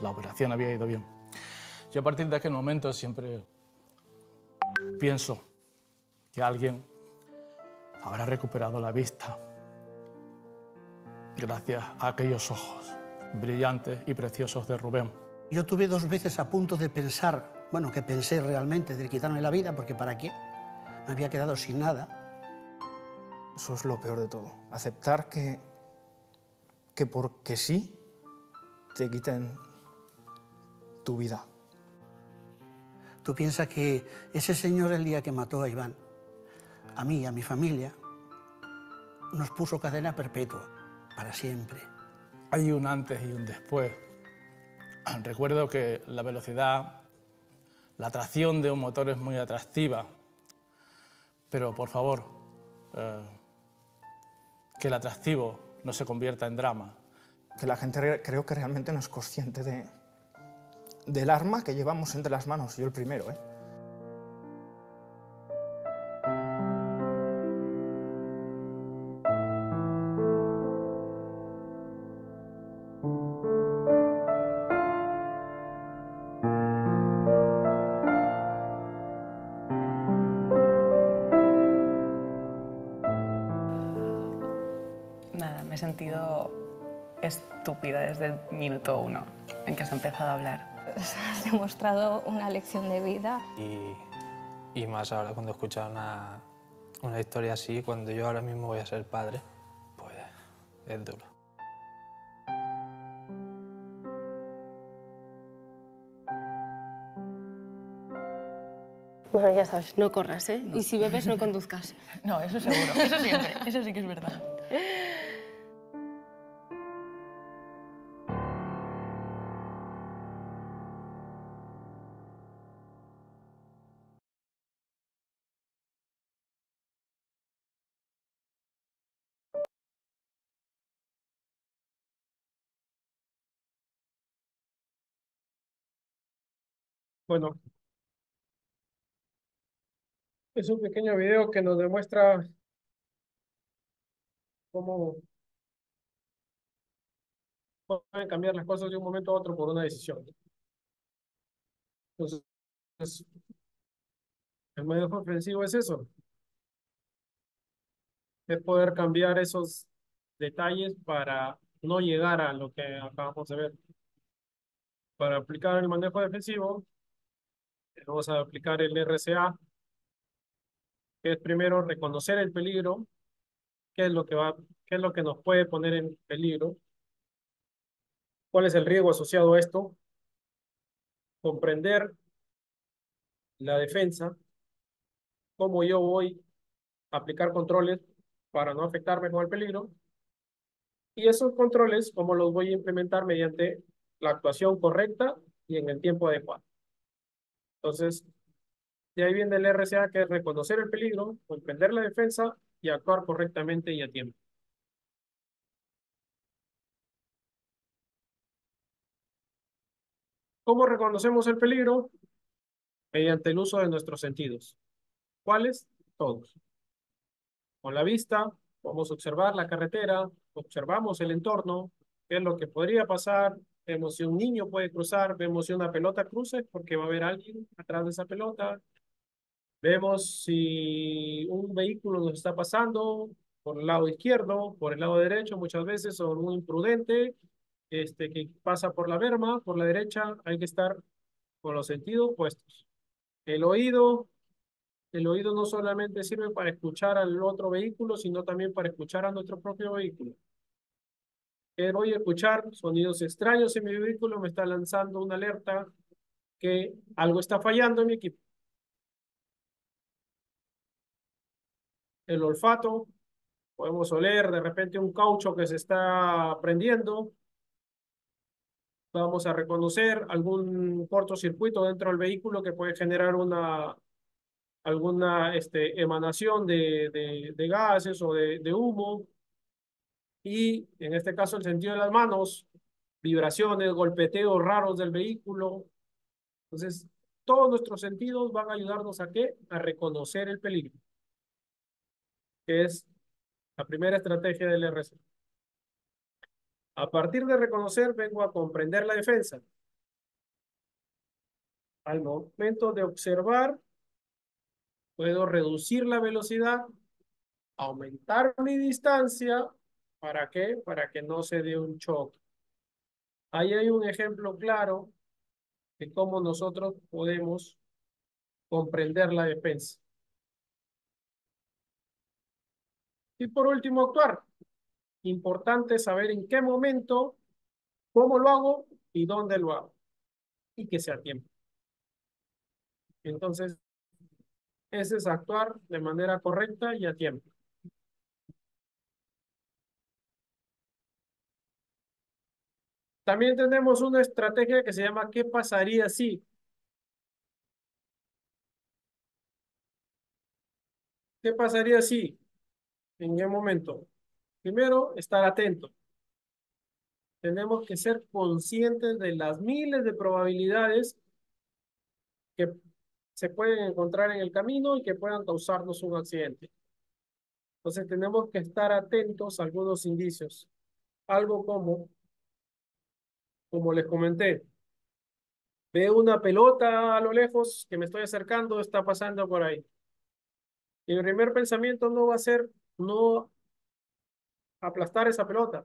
Speaker 11: la operación había ido bien. Yo a partir de aquel momento siempre pienso que alguien habrá recuperado la vista gracias a aquellos ojos brillantes y preciosos de Rubén.
Speaker 9: Yo tuve 2 veces a punto de pensar, bueno, que pensé realmente de quitarme la vida, porque ¿para qué? Me había quedado sin nada.
Speaker 8: Eso es lo peor de todo. Aceptar que porque sí te quiten tu vida.
Speaker 9: Tú piensas que ese señor el día que mató a Iván, a mí y a mi familia, nos puso cadena perpetua, para siempre.
Speaker 11: Hay un antes y un después. Recuerdo que la velocidad, la tracción de un motor es muy atractiva, pero por favor, que el atractivo no se convierta en drama.
Speaker 8: Que la gente creo que realmente no es consciente del arma que llevamos entre las manos, yo el primero, ¿eh?
Speaker 6: Nada, me he sentido estúpida desde el minuto 1 en que has empezado a hablar.
Speaker 13: Has demostrado una lección de vida.
Speaker 5: Y más ahora cuando escuchas una historia así, cuando yo ahora mismo voy a ser padre, pues es duro.
Speaker 12: Bueno, ya sabes, no corras, ¿eh? Y si bebes, no conduzcas.
Speaker 7: No, eso seguro, eso siempre, eso sí que es verdad.
Speaker 1: Bueno, es un pequeño video que nos demuestra cómo pueden cambiar las cosas de un momento a otro por una decisión. Entonces, el manejo ofensivo es eso, es poder cambiar esos detalles para no llegar a lo que acabamos de ver. Para aplicar el manejo defensivo, vamos a aplicar el RCA, que es primero reconocer el peligro, qué es lo qué es lo que nos puede poner en peligro, cuál es el riesgo asociado a esto, comprender la defensa, cómo yo voy a aplicar controles para no afectarme con el peligro, y esos controles, cómo los voy a implementar mediante la actuación correcta y en el tiempo adecuado. Entonces, de ahí viene el RCA, que es reconocer el peligro, comprender la defensa y actuar correctamente y a tiempo. ¿Cómo reconocemos el peligro? Mediante el uso de nuestros sentidos. ¿Cuáles? Todos. Con la vista, vamos a observar la carretera, observamos el entorno, qué es lo que podría pasar, vemos si un niño puede cruzar, vemos si una pelota cruza, porque va a haber alguien atrás de esa pelota, vemos si un vehículo nos está pasando por el lado izquierdo, por el lado derecho, muchas veces son muy imprudente, que pasa por la berma, por la derecha, hay que estar con los sentidos puestos. El oído no solamente sirve para escuchar al otro vehículo, sino también para escuchar a nuestro propio vehículo. Voy a escuchar sonidos extraños en mi vehículo, me está lanzando una alerta que algo está fallando en mi equipo. El olfato, podemos oler de repente un caucho que se está prendiendo. Vamos a reconocer algún cortocircuito dentro del vehículo que puede generar alguna emanación de gases o de humo. Y en este caso el sentido de las manos, vibraciones, golpeteos raros del vehículo. Entonces, todos nuestros sentidos van a ayudarnos ¿a qué? A reconocer el peligro, que es La primera estrategia del RC. A partir de reconocer, vengo a comprender la defensa. Al momento de observar, puedo reducir la velocidad, aumentar mi distancia. ¿Para qué? Para que no se dé un choque. Ahí hay un ejemplo claro de cómo nosotros podemos comprender la defensa. Y por último, actuar. Importante saber en qué momento, cómo lo hago y dónde lo hago. Y que sea a tiempo. Entonces, ese es actuar de manera correcta y a tiempo. También tenemos una estrategia que se llama ¿qué pasaría si? ¿Qué pasaría si? ¿En qué momento? Primero, estar atento. Tenemos que ser conscientes de las miles de probabilidades que se pueden encontrar en el camino y que puedan causarnos un accidente. Entonces tenemos que estar atentos a algunos indicios. Algo como les comenté, veo una pelota a lo lejos que me estoy acercando, está pasando por ahí. Y el primer pensamiento no va a ser no aplastar esa pelota,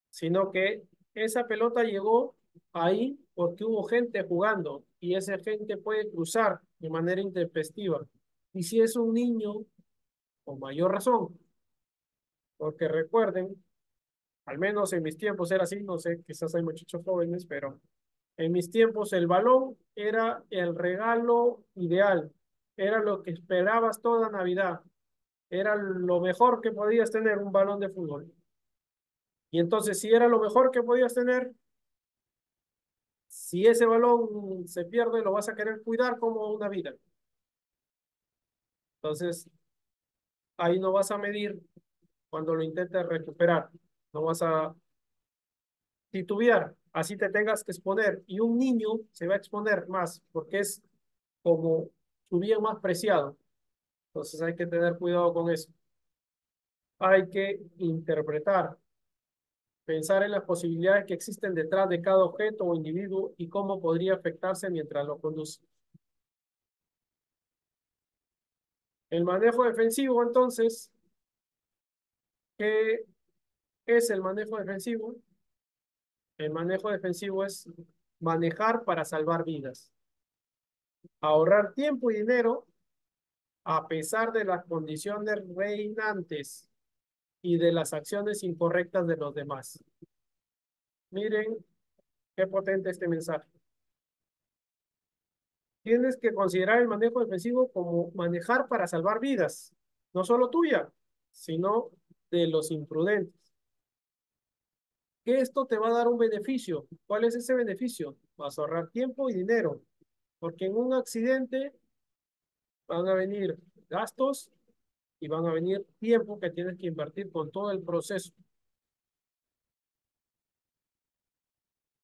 Speaker 1: sino que esa pelota llegó ahí porque hubo gente jugando y esa gente puede cruzar de manera intempestiva. Y si es un niño, con mayor razón, porque recuerden, al menos en mis tiempos era así, no sé, quizás hay muchachos jóvenes, pero en mis tiempos el balón era el regalo ideal, era lo que esperabas toda Navidad, era lo mejor que podías tener, un balón de fútbol. Y entonces, si era lo mejor que podías tener, si ese balón se pierde, lo vas a querer cuidar como una vida. Entonces, ahí no vas a medir cuando lo intentes recuperar, no vas a titubear, así te tengas que exponer. Y un niño se va a exponer más, porque es como su bien más preciado. Entonces hay que tener cuidado con eso. Hay que interpretar, pensar en las posibilidades que existen detrás de cada objeto o individuo y cómo podría afectarse mientras lo conduce. El manejo defensivo, entonces, ¿qué es el manejo defensivo? El manejo defensivo es manejar para salvar vidas, ahorrar tiempo y dinero a pesar de las condiciones reinantes y de las acciones incorrectas de los demás. Miren qué potente este mensaje. Tienes que considerar el manejo defensivo como manejar para salvar vidas, no solo tuya, sino de los imprudentes. Que esto te va a dar un beneficio. ¿Cuál es ese beneficio? Vas a ahorrar tiempo y dinero, porque en un accidente van a venir gastos y van a venir tiempo que tienes que invertir con todo el proceso.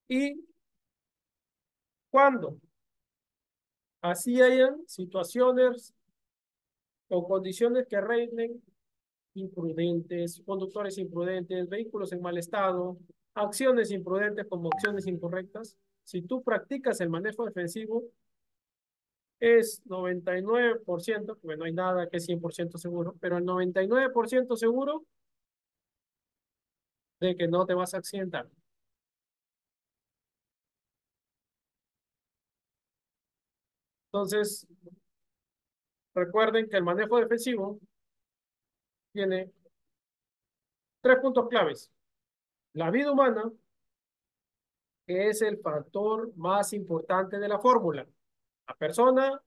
Speaker 1: Y cuando así hayan situaciones o condiciones que reinen, imprudentes, conductores imprudentes, vehículos en mal estado, acciones imprudentes como acciones incorrectas, si tú practicas el manejo defensivo, es 99%, porque no hay nada que es 100% seguro, pero el 99% seguro de que no te vas a accidentar. Entonces, recuerden que el manejo defensivo tiene 3 puntos claves. La vida humana, que es el factor más importante de la fórmula. La persona,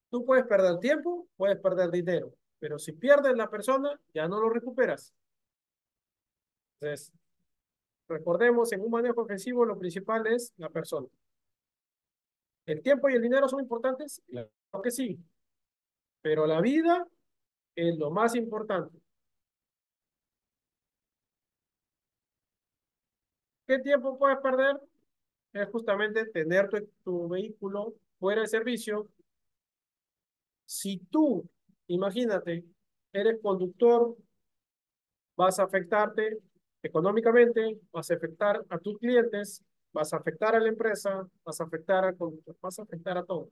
Speaker 1: tú puedes perder tiempo, puedes perder dinero, pero si pierdes la persona, ya no lo recuperas. Entonces, recordemos, en un manejo ofensivo lo principal es la persona. ¿El tiempo y el dinero son importantes? Claro que sí, pero la vida es lo más importante. ¿Qué tiempo puedes perder? Es justamente tener tu vehículo fuera de servicio. Si tú, imagínate, eres conductor, vas a afectarte económicamente, vas a afectar a tus clientes, vas a afectar a la empresa, vas a afectar al conductor, vas a afectar a todos.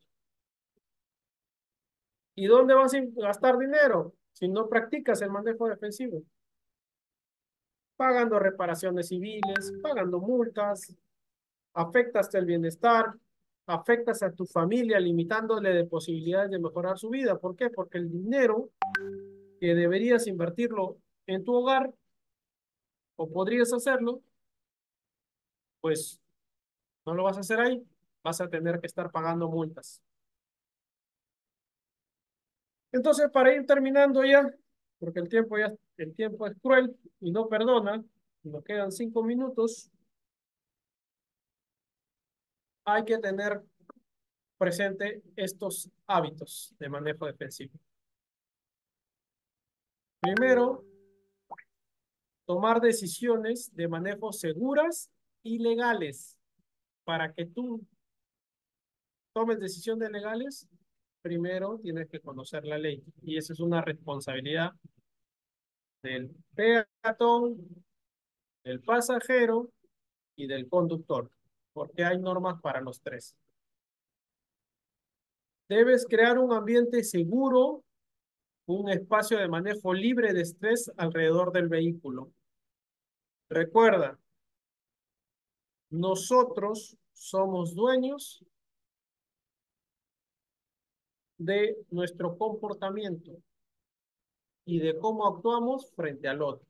Speaker 1: ¿Y dónde vas a gastar dinero si no practicas el manejo defensivo? Pagando reparaciones civiles, pagando multas, afectas el bienestar, afectas a tu familia limitándole de posibilidades de mejorar su vida. ¿Por qué? Porque el dinero que deberías invertirlo en tu hogar, o podrías hacerlo, pues no lo vas a hacer ahí, vas a tener que estar pagando multas. Entonces, para ir terminando ya, porque el tiempo es cruel y no perdona, nos quedan 5 minutos, hay que tener presente estos hábitos de manejo defensivo. Primero, tomar decisiones de manejo seguras y legales. Para que tú tomes decisiones legales, primero tienes que conocer la ley. Y esa es una responsabilidad del peatón, del pasajero y del conductor, porque hay normas para los tres. Debes crear un ambiente seguro, un espacio de manejo libre de estrés alrededor del vehículo. Recuerda, nosotros somos dueños de nuestro comportamiento y de cómo actuamos frente al otro.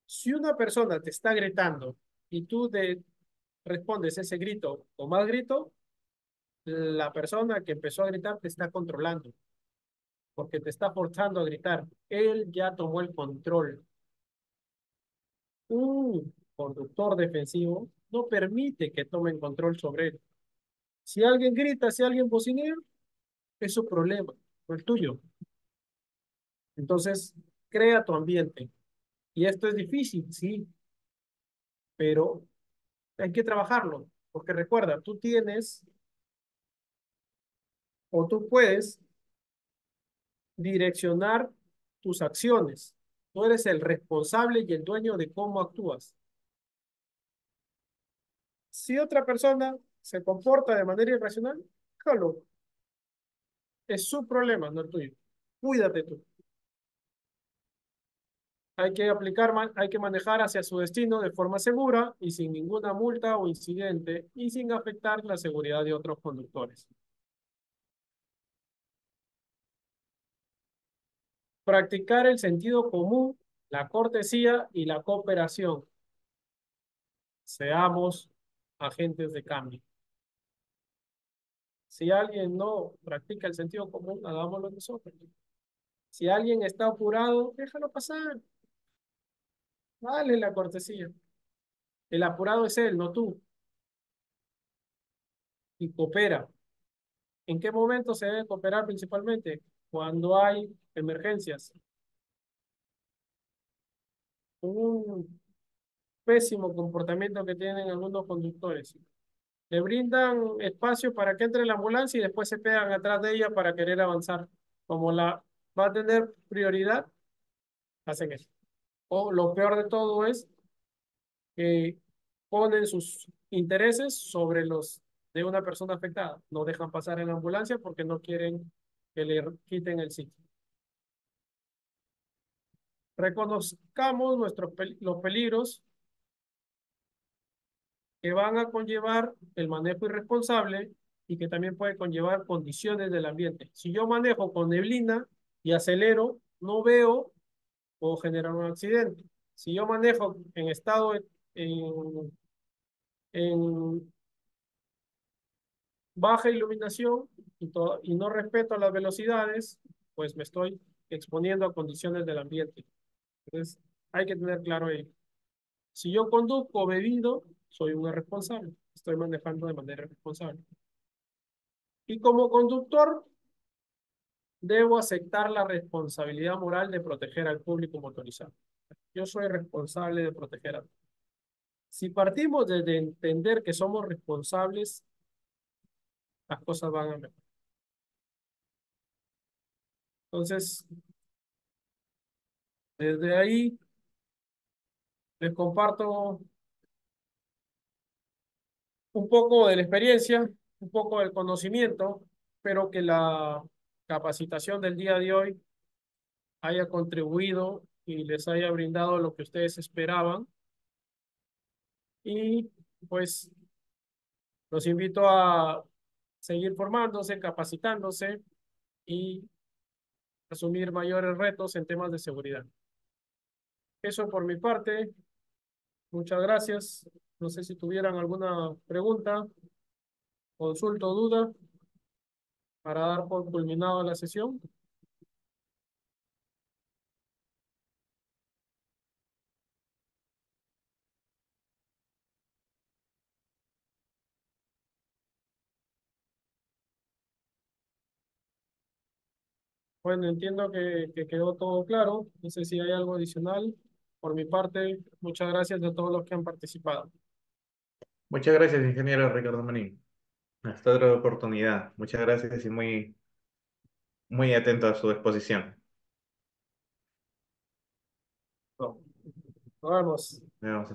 Speaker 1: Si una persona te está gritando y tú respondes ese grito o más grito, la persona que empezó a gritar te está controlando, porque te está forzando a gritar. Él ya tomó el control. Un conductor defensivo no permite que tomen control sobre él. Si alguien grita, si alguien bocinea, es su problema, no el tuyo. Entonces, crea tu ambiente. Y esto es difícil, sí, pero hay que trabajarlo, porque recuerda, tú tienes o tú puedes direccionar tus acciones. Tú eres el responsable y el dueño de cómo actúas. Si otra persona se comporta de manera irracional, déjalo. Es su problema, no el tuyo. Cuídate tú. Hay que manejar hacia su destino de forma segura y sin ninguna multa o incidente y sin afectar la seguridad de otros conductores. Practicar el sentido común, la cortesía y la cooperación. Seamos agentes de cambio. Si alguien no practica el sentido común, hagámoslo nosotros. Si alguien está apurado, déjalo pasar. Dale la cortesía. El apurado es él, no tú. Y coopera. ¿En qué momento se debe cooperar principalmente? Cuando hay emergencias. Un pésimo comportamiento que tienen algunos conductores. Le brindan espacio para que entre la ambulancia y después se pegan atrás de ella para querer avanzar. Como la va a tener prioridad, hacen eso. O lo peor de todo es que ponen sus intereses sobre los de una persona afectada. No dejan pasar en la ambulancia porque no quieren que le quiten el sitio. Reconozcamos los peligros que van a conllevar el manejo irresponsable y que también puede conllevar condiciones del ambiente. Si yo manejo con neblina y acelero, no veo o generar un accidente. Si yo manejo en estado en baja iluminación y no respeto las velocidades, pues me estoy exponiendo a condiciones del ambiente. Entonces, hay que tener claro ello. Si yo conduzco bebido, soy un irresponsable. Estoy manejando de manera irresponsable. Y como conductor, debo aceptar la responsabilidad moral de proteger al público motorizado. Yo soy responsable de proteger a todos. Si partimos desde entender que somos responsables, las cosas van a mejorar. Entonces, Desde ahí les comparto un poco de la experiencia, un poco del conocimiento. Espero que la capacitación del día de hoy haya contribuido y les haya brindado lo que ustedes esperaban. Y pues los invito a seguir formándose, capacitándose y asumir mayores retos en temas de seguridad. Eso por mi parte. Muchas gracias. No sé si tuvieran alguna pregunta, consulta o duda para dar por culminado la sesión. Bueno, entiendo que quedó todo claro. No sé si hay algo adicional. Por mi parte, muchas gracias a todos los que han participado.
Speaker 14: Muchas gracias, ingeniero Ricardo Manín. Hasta otra oportunidad. Muchas gracias y muy atento a su exposición.
Speaker 1: Nos vemos.
Speaker 14: Nos vemos.